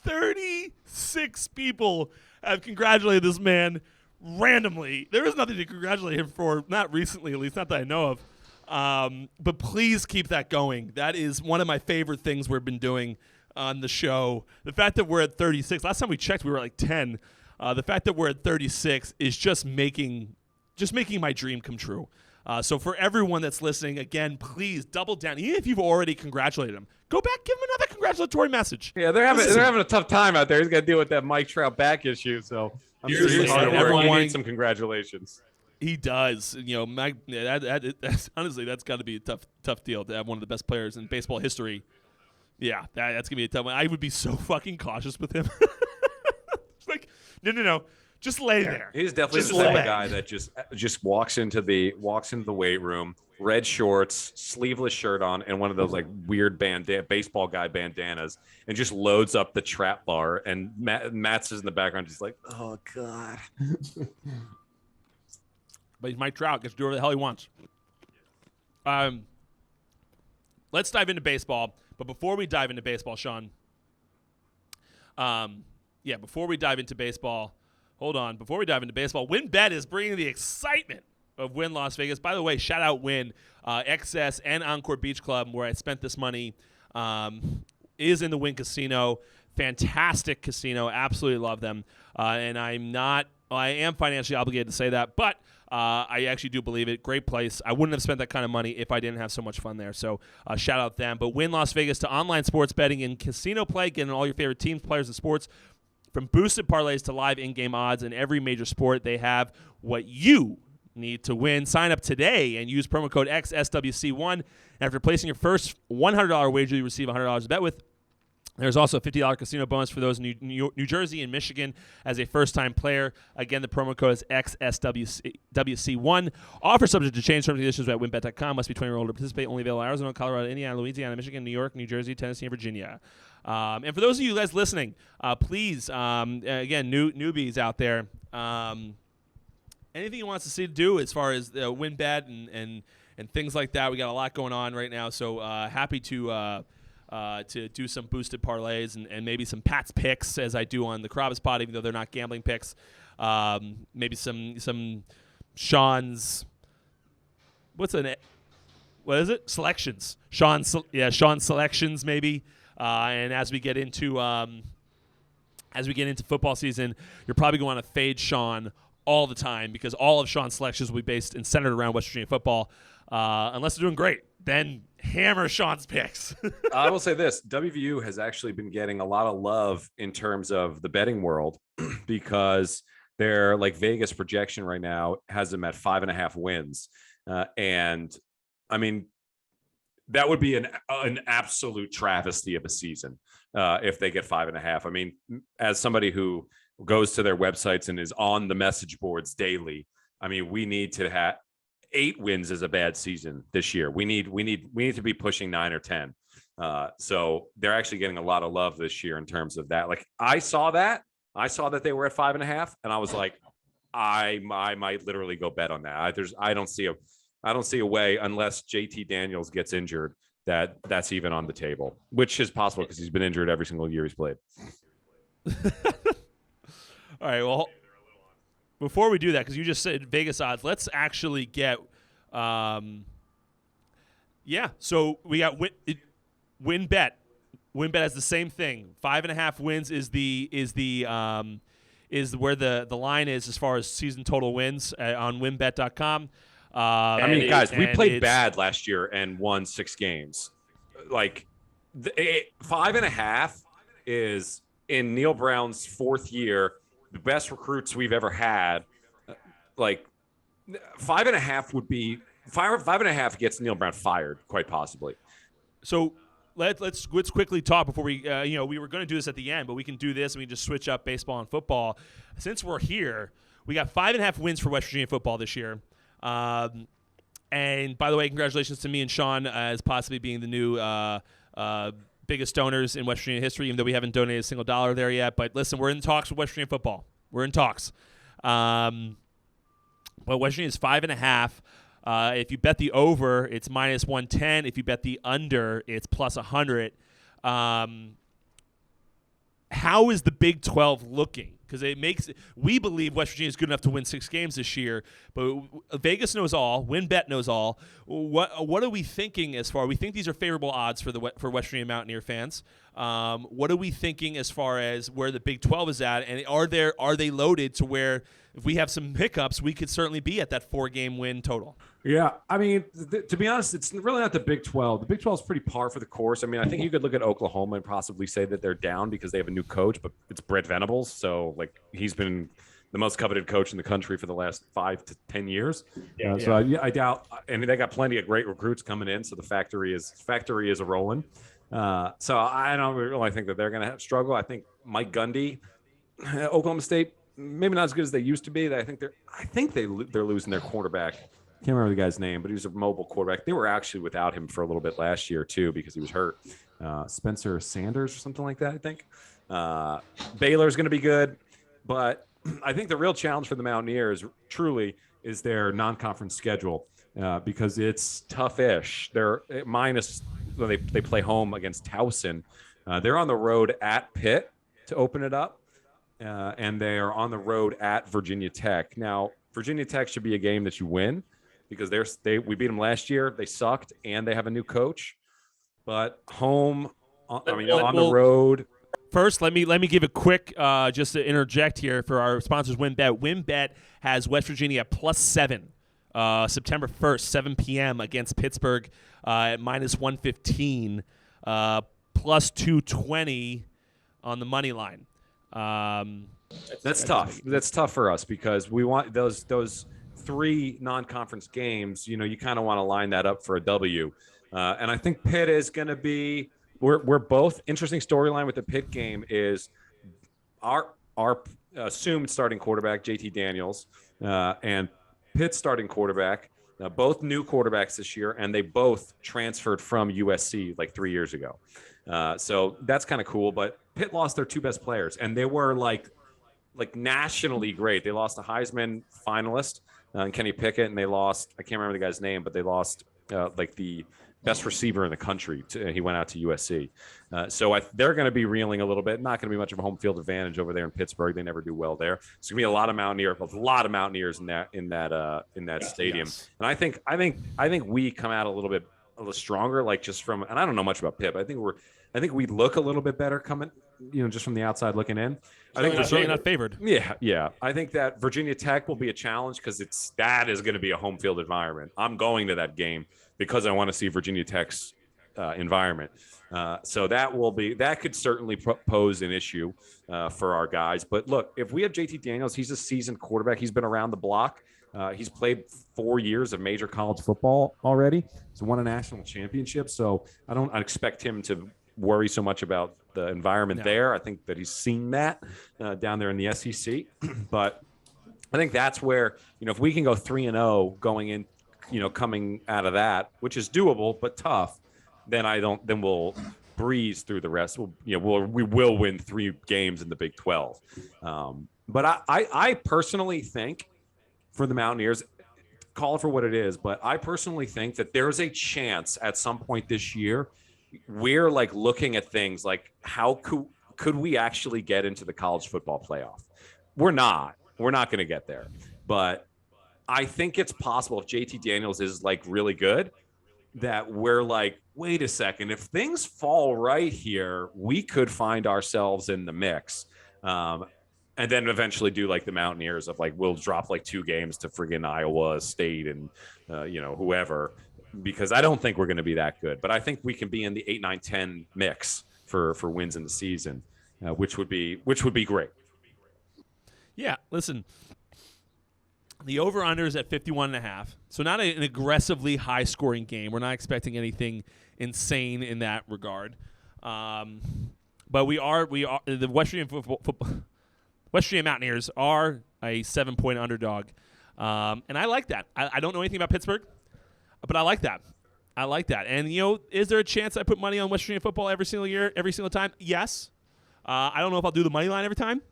36 people have congratulated this man randomly. There is nothing to congratulate him for, not recently, at least not that I know of. But please keep that going. That is one of my favorite things we've been doing on the show. The fact that we're at 36, last time we checked, we were at like 10. The fact that we're at 36 is just making my dream come true. So for everyone that's listening, again, please double down. Even if you've already congratulated him, go back, give him another congratulatory message. Yeah, they're having a tough time out there. He's got to deal with that Mike Trout back issue. So I'm sure he's hard at work. He needs some congratulations. He does. You know, that's, honestly, that's got to be a tough deal to have one of the best players in baseball history. Yeah, that's gonna be a tough one. I would be so fucking cautious with him. It's like, no. Just lay there. He's definitely the type of guy that just walks into the weight room, red shorts, sleeveless shirt on, and one of those like weird baseball guy bandanas, and just loads up the trap bar. And Matt's is in the background, just like, oh god. But he's Mike Trout, gets to do whatever the hell he wants. Let's dive into baseball. But before we dive into baseball, Sean. Before we dive into baseball. Hold on. Before we dive into baseball, WynnBET is bringing the excitement of Wynn Las Vegas. By the way, shout out Wynn. XS and Encore Beach Club, where I spent this money, is in the Wynn Casino. Fantastic casino. Absolutely love them. And I am financially obligated to say that, but I actually do believe it. Great place. I wouldn't have spent that kind of money if I didn't have so much fun there. So shout out them. But Wynn Las Vegas to online sports betting and casino play. Get in all your favorite teams, players, and sports. From boosted parlays to live in-game odds in every major sport, they have what you need to win. Sign up today and use promo code XSWC1. After placing your first $100 wager, you receive $100 to bet with. There's also a $50 casino bonus for those in New Jersey and Michigan as a first-time player. Again, the promo code is XSWC1. Offer subject to change. Terms and conditions at WynnBET.com. Must be 20 or older to participate. Only available in Arizona, Colorado, Indiana, Louisiana, Michigan, New York, New Jersey, Tennessee, and Virginia. And for those of you guys listening, please, again, newbies out there, anything you want us to see to do as far as WynnBET and things like that. We got a lot going on right now, so happy to do some boosted parlays and maybe some Pat's picks as I do on the Carrabba's pod, even though they're not gambling picks. Maybe some Sean's what is it? Selections. Sean's selections maybe. And as we get into football season, you're probably going to fade Sean all the time because all of Sean's selections will be based and centered around West Virginia football. Unless they're doing great, then hammer Sean's picks. I will say this: WVU has actually been getting a lot of love in terms of the betting world because their like Vegas projection right now has them at 5.5 wins, and I mean that would be an absolute travesty of a season if they get 5.5. I mean, as somebody who goes to their websites and is on the message boards daily, I mean, we need to have 8 wins is a bad season this year. We need to be pushing 9 or 10. So they're actually getting a lot of love this year in terms of that. Like I saw that they were at 5.5, and I was like, I might literally go bet on that. I don't see a way, unless JT Daniels gets injured, that's even on the table, which is possible because he's been injured every single year he's played. All right, well, before we do that, because you just said Vegas odds, let's actually get so we got WinBet. WinBet has the same thing. 5.5 wins is where the line is as far as season total wins on WinBet.com. I mean, guys, we played bad last year and won 6 games. Like 5.5 is, in Neil Brown's 4th year, the best recruits we've ever had. Like 5.5 would be 5.5 gets Neil Brown fired, quite possibly. So let's quickly talk before we we were going to do this at the end, but we can do this and we can just switch up baseball and football. Since we're here, we got 5.5 wins for West Virginia football this year. And by the way, congratulations to me and Sean as possibly being the new biggest donors in West Virginia history, even though we haven't donated a single dollar there yet. But listen, we're in talks with West Virginia football. We're in talks. But West Virginia is 5.5. If you bet the over, it's -110. If you bet the under, it's +100. How is the Big 12 looking? Because we believe West Virginia is good enough to win 6 games this year, but Vegas knows all. WinBet knows all. What are we thinking as far? We think these are favorable odds for West Virginia Mountaineer fans. What are we thinking as far as where the Big 12 is at, and are they loaded to where if we have some hiccups, we could certainly be at that 4-game win total? Yeah, I mean, to be honest, it's really not the Big 12. The Big 12 is pretty par for the course. I mean, I think you could look at Oklahoma and possibly say that they're down because they have a new coach, but it's Brett Venables. So, like, he's been the most coveted coach in the country for the last 5 to 10 years. So I doubt, and they got plenty of great recruits coming in. So the factory is a rolling. So I don't really think that they're going to struggle. I think Mike Gundy, Oklahoma State, maybe not as good as they used to be. I think they're losing their quarterback. Can't remember the guy's name, but he was a mobile quarterback. They were actually without him for a little bit last year too because he was hurt. Spencer Sanders or something like that, I think. Baylor's going to be good, but I think the real challenge for the Mountaineers truly is their non-conference schedule because it's tough-ish. They're they play home against Towson. They're on the road at Pitt to open it up, and they are on the road at Virginia Tech. Now, Virginia Tech should be a game that you win because we beat them last year. They sucked, and they have a new coach. But on the road. First, let me give a quick just to interject here for our sponsors. WinBet. WinBet has West Virginia at +7. September 1st, 7 p.m. against Pittsburgh at -115, +220 on the money line. That's tough. That's tough for us because we want those 3 non-conference games. You kind of want to line that up for a W. And I think Pitt is going to be. We're both interesting storyline with the Pitt game is our assumed starting quarterback JT Daniels and Pitt's starting quarterback, both new quarterbacks this year, and they both transferred from USC like 3 years ago. So that's kind of cool. But Pitt lost their 2 best players, and they were like nationally great. They lost a Heisman finalist, Kenny Pickett, and they lost, I can't remember the guy's name, but they lost the best receiver in the country. He went out to USC. So they're going to be reeling a little bit. Not going to be much of a home field advantage over there in Pittsburgh. They never do well there. It's going to be a lot of Mountaineers in that stadium. Yes. And I think we come out a little stronger, like just from, and I don't know much about Pitt, but I think we look a little bit better coming, just from the outside looking in. I think Virginia not favored. Yeah. I think that Virginia Tech will be a challenge because that is going to be a home field environment. I'm going to that game because I want to see Virginia Tech's environment. So that could certainly pose an issue for our guys. But look, if we have JT Daniels, he's a seasoned quarterback. He's been around the block. He's played 4 years of major college football already. He's won a national championship. So I don't expect him to worry so much about the environment there. I think that he's seen that down there in the SEC. But I think that's where, if we can go 3-0 going in, coming out of that, which is doable but tough, then then we'll breeze through the rest. We will win 3 games in the Big 12. But I personally think for the Mountaineers, call it for what it is, but I personally think that there's a chance at some point this year we're like looking at things like how could we actually get into the college football playoff? We're not going to get there, but I think it's possible if JT Daniels is like really good that we're like, wait a second, if things fall right here, we could find ourselves in the mix. And then eventually do like the Mountaineers of like, we'll drop like 2 games to friggin' Iowa State and, whoever, because I don't think we're going to be that good. But I think we can be in the 8, 9, 10 mix for wins in the season, which would be great. Yeah, listen, the over-under is at 51.5, so not an aggressively high-scoring game. We're not expecting anything insane in that regard. But we are the West Virginia Mountaineers are a 7-point underdog, and I like that. I don't know anything about Pittsburgh, but I like that. And is there a chance I put money on West Virginia football every single year, every single time? Yes. I don't know if I'll do the money line every time,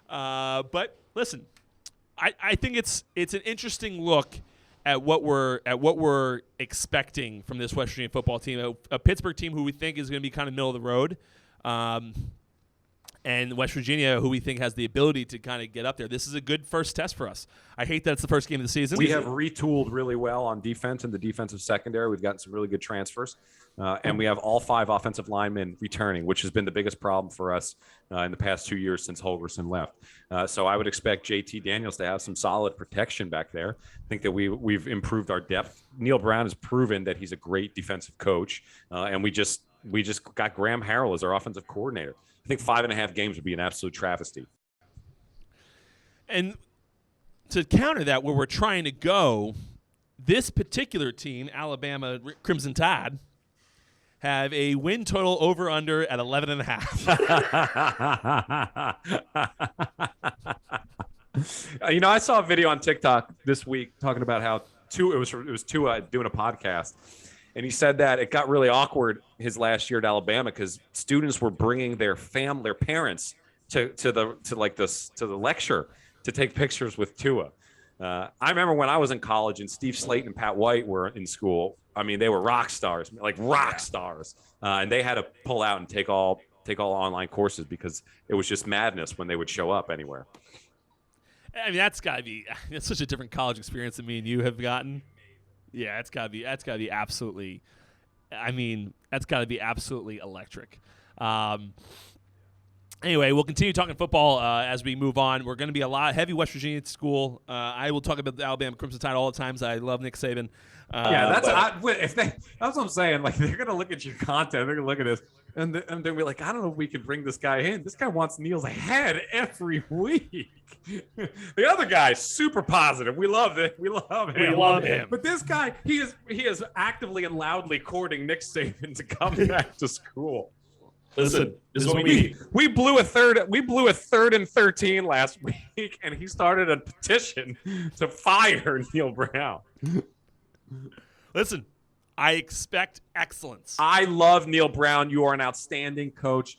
but listen, I think it's an interesting look at what we're expecting from this West Virginia football team, a Pittsburgh team who we think is going to be kind of middle of the road. And West Virginia, who we think has the ability to kind of get up there. This is a good first test for us. I hate that it's the first game of the season. We have retooled really well on defense in the defensive secondary. We've gotten some really good transfers. And we have all 5 offensive linemen returning, which has been the biggest problem for us in the past 2 years since Holgorsen left. So I would expect JT Daniels to have some solid protection back there. I think that we've improved our depth. Neil Brown has proven that he's a great defensive coach. And we just got Graham Harrell as our offensive coordinator. I think 5.5 games would be an absolute travesty. And to counter that, where we're trying to go, this particular team, Alabama Crimson Tide, have a win total over under at 11.5. I saw a video on TikTok this week talking about how it was Tua doing a podcast. And he said that it got really awkward his last year at Alabama because students were bringing their parents to the lecture to take pictures with Tua. I remember when I was in college and Steve Slayton and Pat White were in school. I mean, they were rock stars, and they had to pull out and take all online courses because it was just madness when they would show up anywhere. I mean, that's such a different college experience than me and you have gotten. Yeah, that's gotta be absolutely. I mean, that's gotta be absolutely electric. Anyway, we'll continue talking football as we move on. We're going to be a lot heavy West Virginia school. I will talk about the Alabama Crimson Tide all the times. I love Nick Saban. That's what I'm saying. Like, they're going to look at your content. They're going to look at this, and they'll be like, I don't know if we can bring this guy in. This guy wants Neil's head every week. The other guy's super positive. We love it. We love him. But this guy, he is actively and loudly courting Nick Saban to come back to school. Listen, this is what we blew a third and 13 last week, and he started a petition to fire Neil Brown. Listen, I expect excellence. I love Neil Brown. You are an outstanding coach.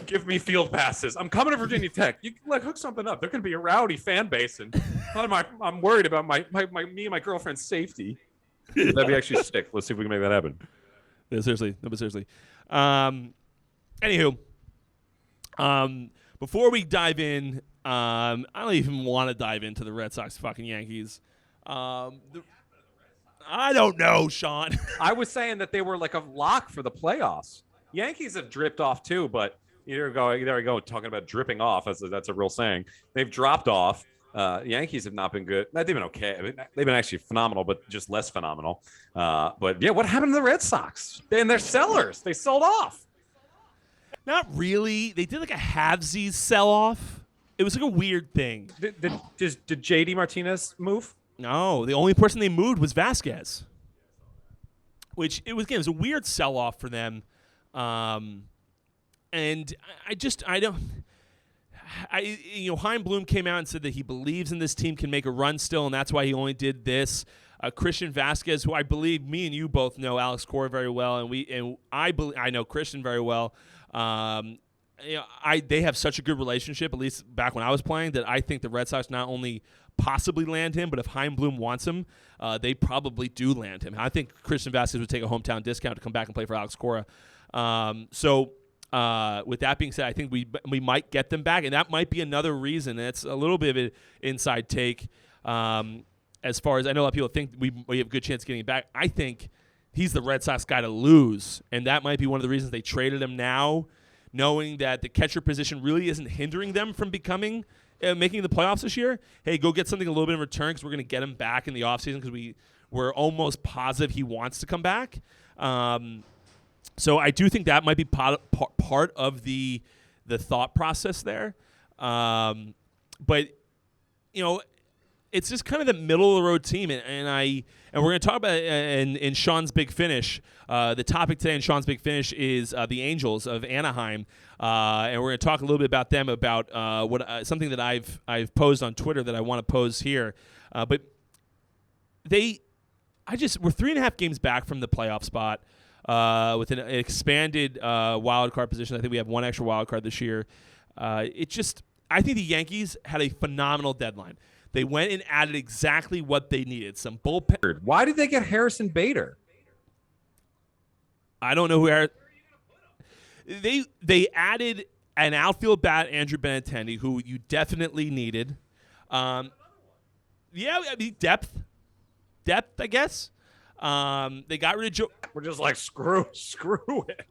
Give me field passes. I'm coming to Virginia Tech. You can hook something up. There can be a rowdy fan base, and I'm worried about me and my girlfriend's safety. That'd be actually sick. Let's see if we can make that happen. Yeah, seriously. No, but seriously. Anywho, before we dive in, I don't even want to dive into the Red Sox fucking Yankees. I don't know, Sean. I was saying that they were like a lock for the playoffs. Yankees have dripped off too, but there we go, talking about dripping off. That's a real saying. They've dropped off. Yankees have not been good. They've been okay. I mean, they've been actually phenomenal, but just less phenomenal. But yeah, what happened to the Red Sox? And they're sellers. They sold off. Not really. They did like a halvesies sell-off. It was like a weird thing. Did JD Martinez move? No, the only person they moved was Vasquez. Which it was a weird sell-off for them. And Chaim Bloom came out and said that he believes in this team can make a run still, and that's why he only did this. Christian Vasquez, who I believe me and you both know Alex Cora very well, and I know Christian very well. They have such a good relationship, at least back when I was playing, that I think the Red Sox not only possibly land him, but if Chaim Bloom wants him, they probably do land him. I think Christian Vasquez would take a hometown discount to come back and play for Alex Cora. With that being said, I think we might get them back, and that might be another reason. It's a little bit of an inside take. As far as I know, a lot of people think we have a good chance of getting him back. I think he's the Red Sox guy to lose, and that might be one of the reasons they traded him now, knowing that the catcher position really isn't hindering them from making the playoffs this year. Hey, go get something a little bit in return because we're going to get him back in the offseason because we're almost positive he wants to come back. So I do think that might be part of the thought process there. But, it's just kind of the middle of the road team, and we're going to talk about it in Sean's Big Finish. The topic today in Sean's Big Finish is the Angels of Anaheim, and we're going to talk a little bit about them, about something that I've posed on Twitter that I want to pose here. But we're 3.5 games back from the playoff spot with an expanded wild card position. I think we have one extra wild card this year. I think the Yankees had a phenomenal deadline. They went and added exactly what they needed. Some bullpen. Why did they get Harrison Bader? I don't know who. They added an outfield bat, Andrew Benintendi, who you definitely needed. Depth, I guess. They got rid of Joe. We're just like screw it.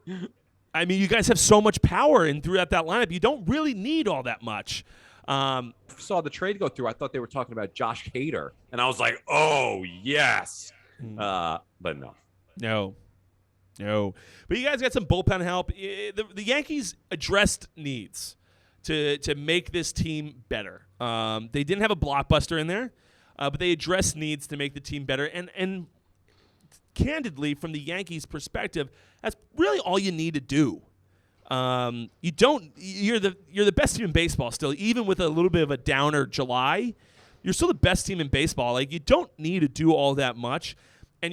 I mean, you guys have so much power, and throughout that lineup, you don't really need all that much. Saw the trade go through. I thought they were talking about Josh Hader, and I was like, "Oh yes," but no. But you guys got some bullpen help. The Yankees addressed needs to make this team better. They didn't have a blockbuster in there, but they addressed needs to make the team better. And candidly, from the Yankees' perspective, that's really all you need to do. You're the best team in baseball still, even with a little bit of a downer July. You're still the best team in baseball. Like, you don't need to do all that much. And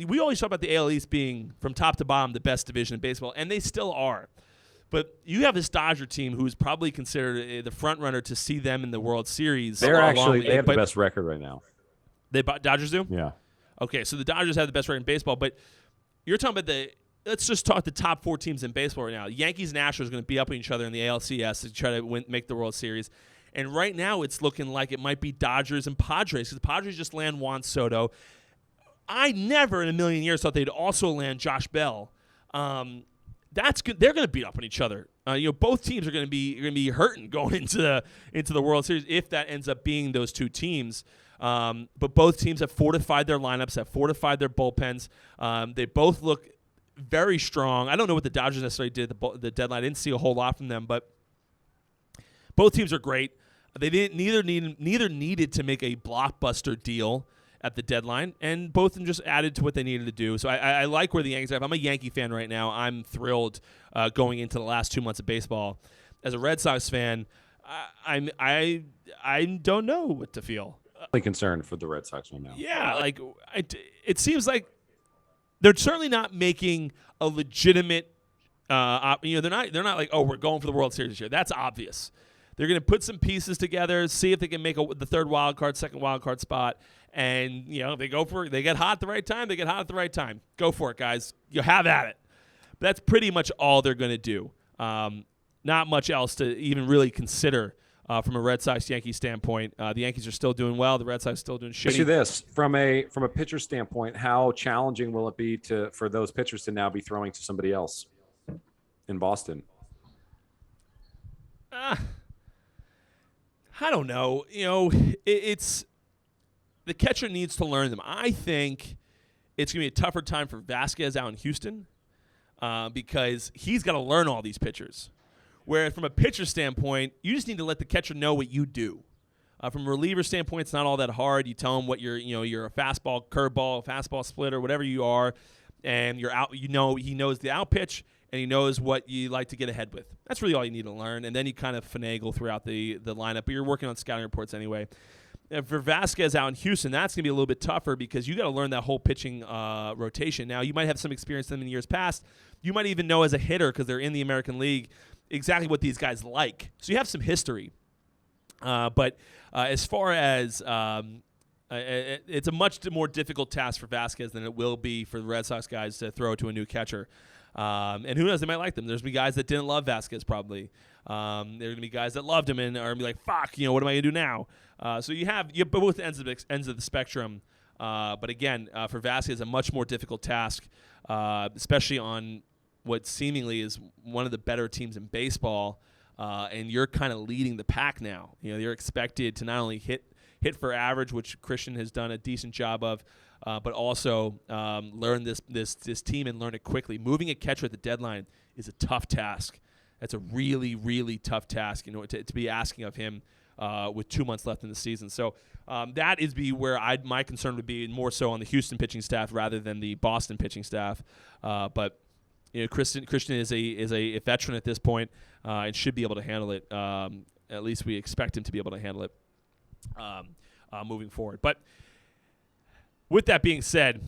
we always talk about the AL East being from top to bottom the best division in baseball, and they still are. But you have this Dodger team who's probably considered the front runner to see them in the World Series. They have the best record right now. Dodgers do? Yeah. Okay, so the Dodgers have the best record in baseball, but you're talking about let's just talk the top 4 teams in baseball right now. Yankees and Astros are going to be up with each other in the ALCS to try to make the World Series. And right now it's looking like it might be Dodgers and Padres, because the Padres just land Juan Soto. I never in a million years thought they'd also land Josh Bell. That's good. They're going to beat up on each other. Both teams are going to be hurting going into the World Series if that ends up being those two teams. But both teams have fortified their lineups, have fortified their bullpens. They both look very strong. I don't know what the Dodgers necessarily did at the deadline. I didn't see a whole lot from them, but both teams are great. They neither needed to make a blockbuster deal at the deadline, and both of them just added to what they needed to do. So I like where the Yankees are. If I'm a Yankee fan right now, I'm thrilled going into the last 2 months of baseball. As a Red Sox fan, I don't know what to feel. Concerned for the Red Sox right now. Yeah, it seems like they're certainly not making a legitimate. They're not like, oh, we're going for the World Series this year. That's obvious. They're going to put some pieces together, see if they can make the third wild card, second wild card spot, and they go for it. They get hot at the right time. They get hot at the right time. Go for it, guys. You have at it. But that's pretty much all they're going to do. Not much else to even really consider. From a Red Sox-Yankees standpoint, the Yankees are still doing well. The Red Sox are still doing shitty. Ask you this, from a pitcher standpoint, how challenging will it be for those pitchers to now be throwing to somebody else in Boston? I don't know. It's the catcher needs to learn them. I think it's going to be a tougher time for Vasquez out in Houston because he's got to learn all these pitchers. Whereas from a pitcher standpoint, you just need to let the catcher know what you do. From a reliever standpoint, it's not all that hard. You tell him what you're a fastball, curveball, fastball splitter, whatever you are, and you're out. He knows the out pitch, and he knows what you like to get ahead with. That's really all you need to learn, and then you kind of finagle throughout the lineup. But you're working on scouting reports anyway. for Vasquez out in Houston, that's going to be a little bit tougher because you got to learn that whole pitching rotation. Now, you might have some experience in them in years past. You might even know as a hitter, because they're in the American League, exactly what these guys like. So you have some history. But as far as it's a much more difficult task for Vasquez than it will be for the Red Sox guys to throw to a new catcher. And who knows, they might like them. There's going to be guys that didn't love Vasquez probably. There are going to be guys that loved him and are going to be like, fuck, what am I going to do now? So you have both ends of the spectrum. But again, for Vasquez, a much more difficult task, especially on what seemingly is one of the better teams in baseball. And you're kind of leading the pack now. You're expected to not only hit for average, which Christian has done a decent job of, but also learn this team and learn it quickly. Moving a catcher at the deadline is a tough task. That's a really, really tough task, to be asking of him with 2 months left in the season. So that is where my concern would be more so on the Houston pitching staff rather than the Boston pitching staff. But Christian is a veteran at this point and should be able to handle it. At least we expect him to be able to handle it moving forward. But with that being said,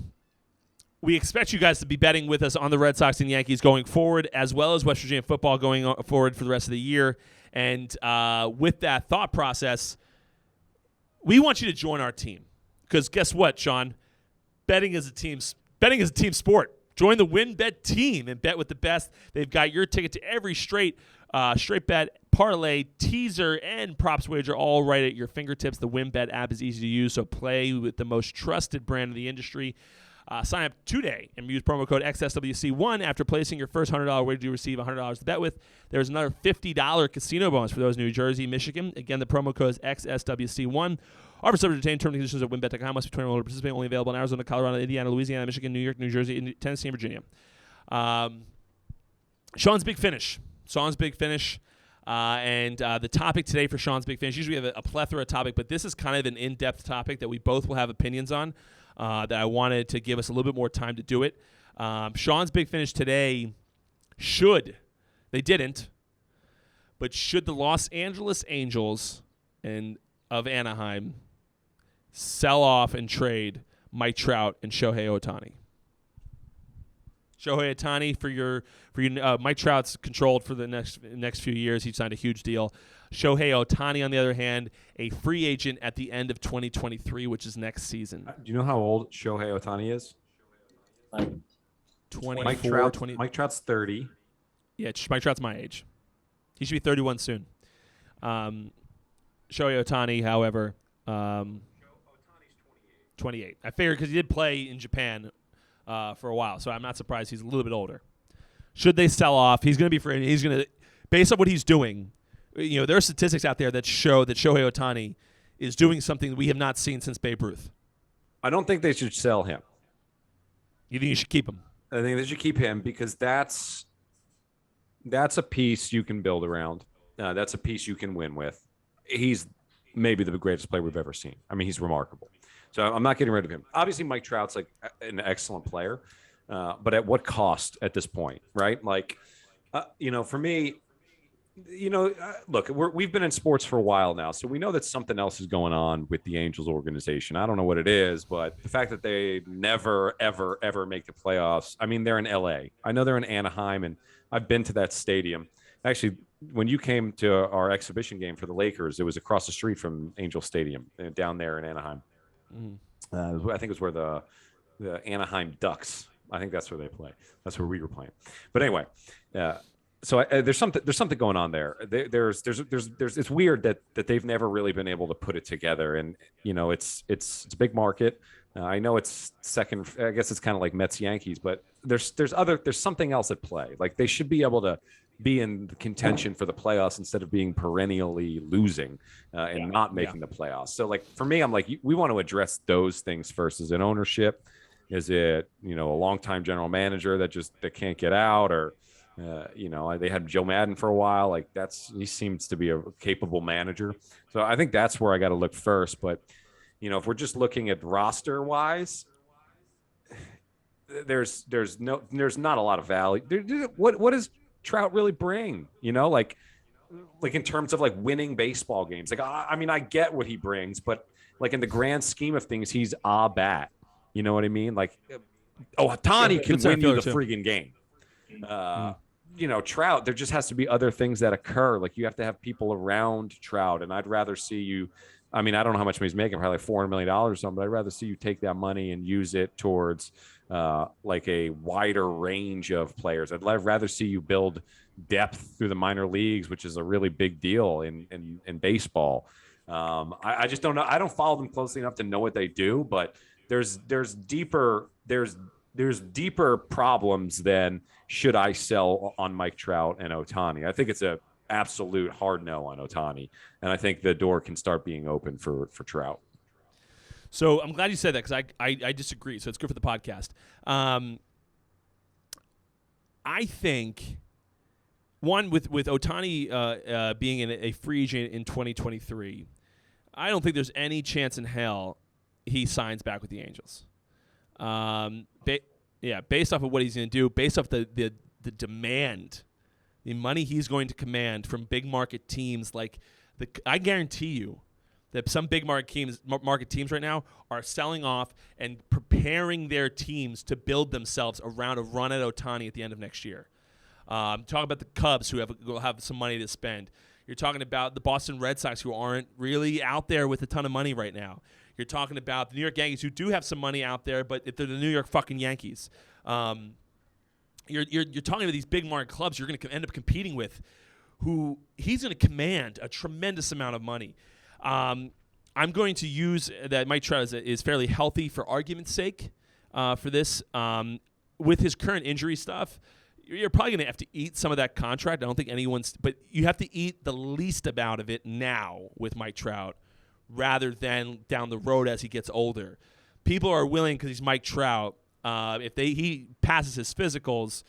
we expect you guys to be betting with us on the Red Sox and Yankees going forward, as well as West Virginia football going forward for the rest of the year. And with that thought process, we want you to join our team. Because guess what, Sean? Betting is a team sport. Join the WynnBET team and bet with the best. They've got your ticket to every straight bet, parlay, teaser, and props wager all right at your fingertips. The WynnBET app is easy to use, so play with the most trusted brand in the industry. Sign up today and use promo code XSWC1. After placing your first $100 wager, you receive $100 to bet with. There's another $50 casino bonus for those in New Jersey, Michigan. Again, the promo code is XSWC1. Offer subject to change. Terms and conditions at WynnBET.com. Must be 21 to participate. Only available in Arizona, Colorado, Indiana, Louisiana, Michigan, New York, New Jersey, Tennessee, and Virginia. Sean's Big Finish. And the topic today for Sean's Big Finish, usually we have a plethora of topic, but this is kind of an in-depth topic that we both will have opinions on that I wanted to give us a little bit more time to do it. Sean's Big Finish today they didn't, but should the Los Angeles Angels of Anaheim sell off and trade Mike Trout and Shohei Ohtani? Shohei Ohtani for your Mike Trout's controlled for the next few years. He signed a huge deal. Shohei Ohtani, on the other hand, a free agent at the end of 2023, which is next season. Do you know how old Shohei Ohtani is? 24, Mike Trout's 30. Yeah, Mike Trout's my age. He should be 31 soon. Shohei Ohtani, however, 28. I figured because he did play in Japan for a while, so I'm not surprised he's a little bit older. Should they sell off? He's going to be free. He's going to, based on what he's doing, there are statistics out there that show that Shohei Ohtani is doing something that we have not seen since Babe Ruth. I don't think they should sell him. You think you should keep him? I think they should keep him because that's a piece you can build around. That's a piece you can win with. He's maybe the greatest player we've ever seen. I mean, he's remarkable. So I'm not getting rid of him. Obviously, Mike Trout's like an excellent player, but at what cost at this point, right? Like, for me, look, we've been in sports for a while now, so we know that something else is going on with the Angels organization. I don't know what it is, but the fact that they never, ever, ever make the playoffs. I mean, they're in LA. I know they're in Anaheim, and I've been to that stadium. Actually, when you came to our exhibition game for the Lakers, it was across the street from Angel Stadium down there in Anaheim. Mm-hmm. I think it was where the Anaheim Ducks. I think that's where they play. That's where we were playing. But anyway, so there's something going on there. There's it's weird that they've never really been able to put it together, and it's a big market. I know it's second. I guess it's kind of like Mets Yankees, but there's something else at play. Like they should be able to be in the contention for the playoffs instead of being perennially losing and not making the playoffs. So like for me, I'm like, we want to address those things first. Is it ownership? Is it a longtime general manager that can't get out, or they had Joe Madden for a while. Like he seems to be a capable manager. So I think that's where I got to look first. But if we're just looking at roster wise, there's not a lot of value. What does Trout really bring? Like in terms of like winning baseball games. Like I mean, I get what he brings, but like in the grand scheme of things, he's a bat. You know what I mean? Like, Ohtani can win you the freaking game. You know, Trout, there just has to be other things that occur. Like, you have to have people around Trout, and I'd rather see you. I mean, I don't know how much he's making, probably like $400 million or something, but I'd rather see you take that money and use it towards like a wider range of players. I'd rather see you build depth through the minor leagues, which is a really big deal in baseball. I just don't know. I don't follow them closely enough to know what they do, but there's deeper problems than should I sell on Mike Trout and Ohtani. I think it's a absolute hard no on Ohtani, and I think the door can start being open for Trout. So I'm glad you said that, because I disagree. So it's good for the podcast. I think one with Ohtani being a free agent in 2023, I don't think there's any chance in hell he signs back with the Angels. Based off of what he's going to do, based off the demand, the money he's going to command from big market teams, I guarantee you that some big market teams right now are selling off and preparing their teams to build themselves around a run at Ohtani at the end of next year. Talk about the Cubs, who will have some money to spend. You're talking about the Boston Red Sox, who aren't really out there with a ton of money right now. You're talking about the New York Yankees, who do have some money out there, but if they're the New York fucking Yankees. You're talking about these big market clubs you're going to end up competing with, who he's going to command a tremendous amount of money. I'm going to use that Mike Trout is fairly healthy for argument's sake for this. With his current injury stuff, you're probably going to have to eat some of that contract. I don't think but you have to eat the least amount of it now with Mike Trout, rather than down the road as he gets older. People are willing, because he's Mike Trout. If he passes his physicals,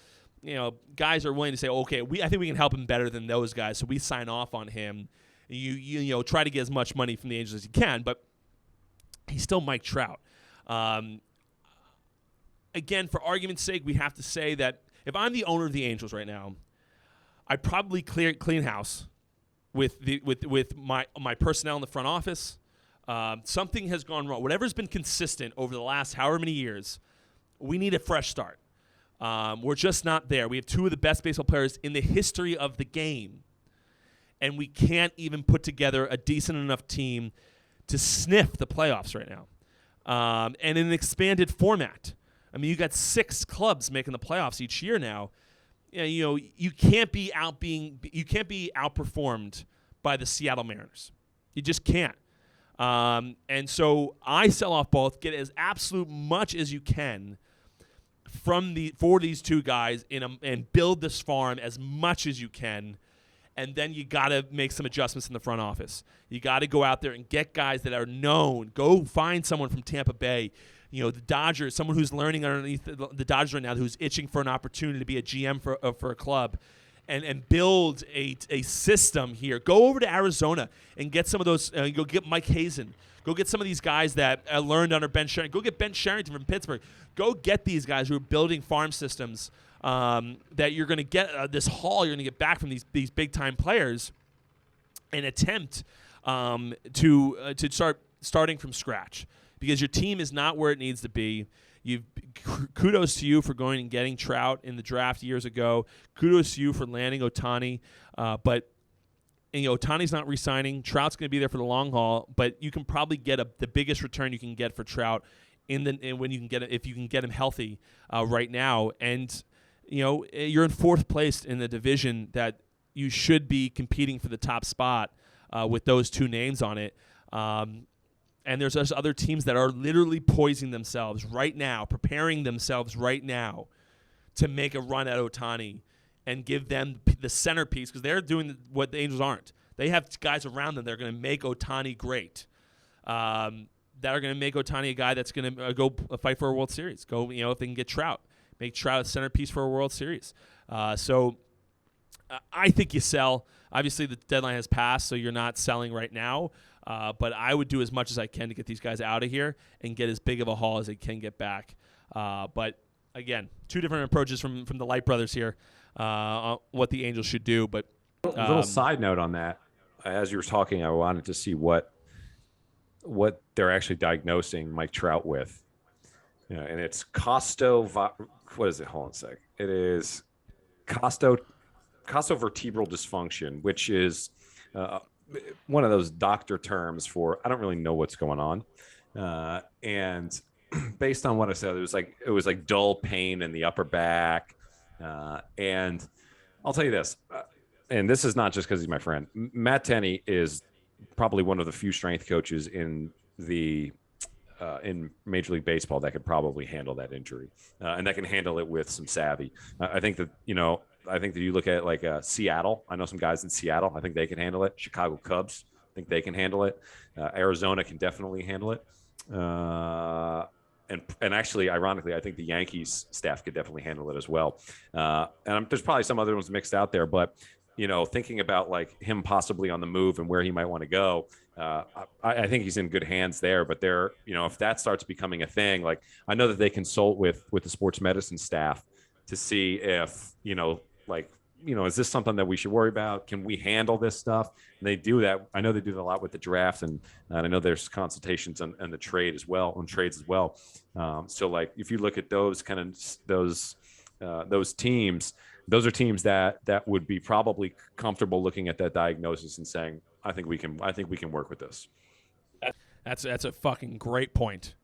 guys are willing to say, okay, I think we can help him better than those guys, so we sign off on him. You try to get as much money from the Angels as you can, but he's still Mike Trout. Again, for argument's sake, we have to say that if I'm the owner of the Angels right now, I'd probably clean house with my personnel in the front office. Something has gone wrong. Whatever's been consistent over the last however many years, we need a fresh start. We're just not there. We have two of the best baseball players in the history of the game, and we can't even put together a decent enough team to sniff the playoffs right now. And in an expanded format. I mean, you got 6 clubs making the playoffs each year now. You can't be outperformed by the Seattle Mariners. You just can't. And so I sell off both, get as absolute much as you can for these two guys and build this farm as much as you can. And then you got to make some adjustments in the front office. You got to go out there and get guys that are known. Go find someone from Tampa Bay. The Dodgers, someone who's learning underneath the Dodgers right now, who's itching for an opportunity to be a GM for a club, and build a system here. Go over to Arizona and get some of those. Go get Mike Hazen. Go get some of these guys that learned under Ben Sherrington. Go get Ben Sherrington from Pittsburgh. Go get these guys who are building farm systems that you're going to get this haul you're going to get back from these big time players, and attempt to start starting from scratch. Because your team is not where it needs to be. Kudos to you for going and getting Trout in the draft years ago. Kudos to you for landing Ohtani. But Ohtani's not re-signing. Trout's going to be there for the long haul. But you can probably get the biggest return you can get for Trout if you can get him healthy right now. And you're in 4th place in the division that you should be competing for the top spot with those 2 names on it. And there's other teams that are literally poising themselves right now, preparing themselves right now to make a run at Ohtani and give them the centerpiece, because they're doing what the Angels aren't. They have guys around them that are going to make Ohtani great, that are going to make Ohtani a guy that's going to go fight for a World Series. Go, if they can get Trout, make Trout a centerpiece for a World Series. So I think you sell. Obviously, the deadline has passed, so you're not selling right now. But I would do as much as I can to get these guys out of here and get as big of a haul as they can get back. But again, 2 different approaches from the Light brothers here on what the Angels should do. But a little side note on that, as you were talking, I wanted to see what what they're actually diagnosing Mike Trout with. And it's what is it? Hold on a sec. It is costovertebral dysfunction, which is one of those doctor terms for I don't really know what's going on. And based on what I said, it was like dull pain in the upper back. And I'll tell you this, and this is not just because he's my friend. Matt Tenney is probably one of the few strength coaches in Major League Baseball that could probably handle that injury, and that can handle it with some savvy. I think that you look at like Seattle. I know some guys in Seattle. I think they can handle it. Chicago Cubs, I think they can handle it. Arizona can definitely handle it. And actually, ironically, I think the Yankees staff could definitely handle it as well. And there's probably some other ones mixed out there, but thinking about like him possibly on the move and where he might want to go, I think he's in good hands there. But if that starts becoming a thing, like I know that they consult with the sports medicine staff to see if is this something that we should worry about? Can we handle this stuff? And they do that. I know they do that a lot with the draft, and I know there's consultations on the trades as well. So like if you look at those those teams, those are teams that would be probably comfortable looking at that diagnosis and saying, I think we can work with this. That's a fucking great point.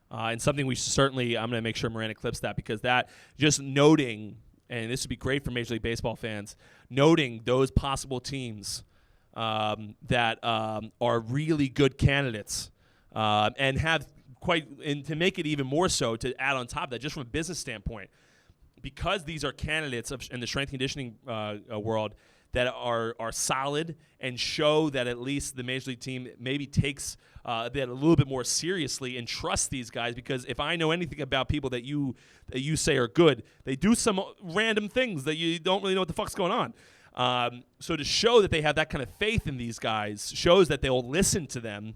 And something I'm going to make sure Miranda clips that, because that just noting, and this would be great for Major League Baseball fans, noting those possible teams that are really good candidates and have and to make it even more so, to add on top of that, just from a business standpoint, because these are candidates in the strength conditioning world that are solid and show that at least the Major League team maybe takes that a little bit more seriously and trusts these guys. Because if I know anything about people that you say are good, they do some random things that you don't really know what the fuck's going on. So to show that they have that kind of faith in these guys shows that they'll listen to them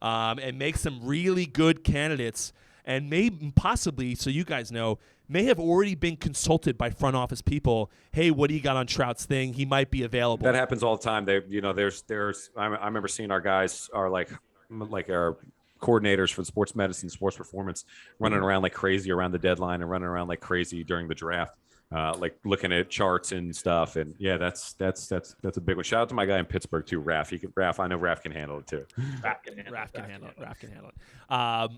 and make some really good candidates, and maybe possibly, so you guys know, may have already been consulted by front office people. Hey, what do you got on Trout's thing? He might be available. That happens all the time. I remember seeing our guys are like our coordinators for the sports medicine, sports performance, running around like crazy around the deadline and running around like crazy during the draft, like looking at charts and stuff. And yeah, that's a big one. Shout out to my guy in Pittsburgh too, Raph. I know Raph can handle it too. Raph can handle it.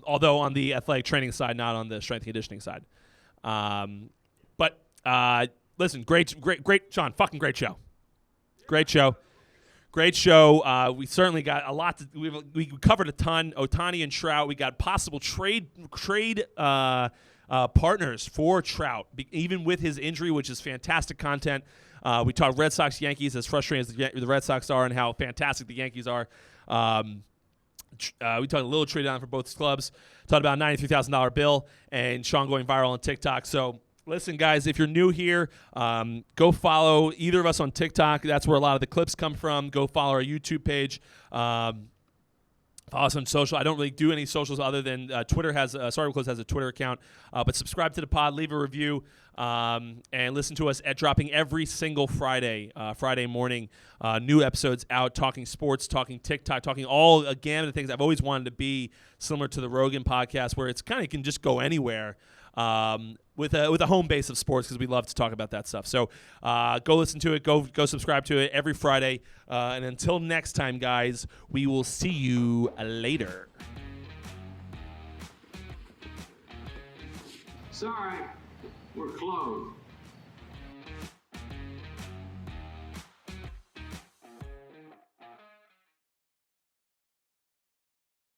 Although on the athletic training side, not on the strength conditioning side. But listen, great, Sean, fucking great show. We certainly got a lot we covered a ton. Ohtani and Trout. We got possible trade partners for Trout, even with his injury, which is fantastic content. We talked Red Sox, Yankees, as frustrating as the Red Sox are and how fantastic the Yankees are. We talked a little trade down for both clubs. Talked about a $93,000 bill and Sean going viral on TikTok. So listen, guys, if you're new here, go follow either of us on TikTok. That's where a lot of the clips come from. Go follow our YouTube page. Follow us on social. I don't really do any socials other than Twitter has Sorry Close has a Twitter account. But subscribe to the pod, leave a review, and listen to us at dropping every single Friday morning. New episodes out, talking sports, talking TikTok, talking all a gamut of things. I've always wanted to be similar to the Rogan podcast, where it's kind of can just go anywhere. With a home base of sports, because we love to talk about that stuff. So go listen to it. Go subscribe to it every Friday. And until next time, guys, we will see you later. Sorry, we're closed.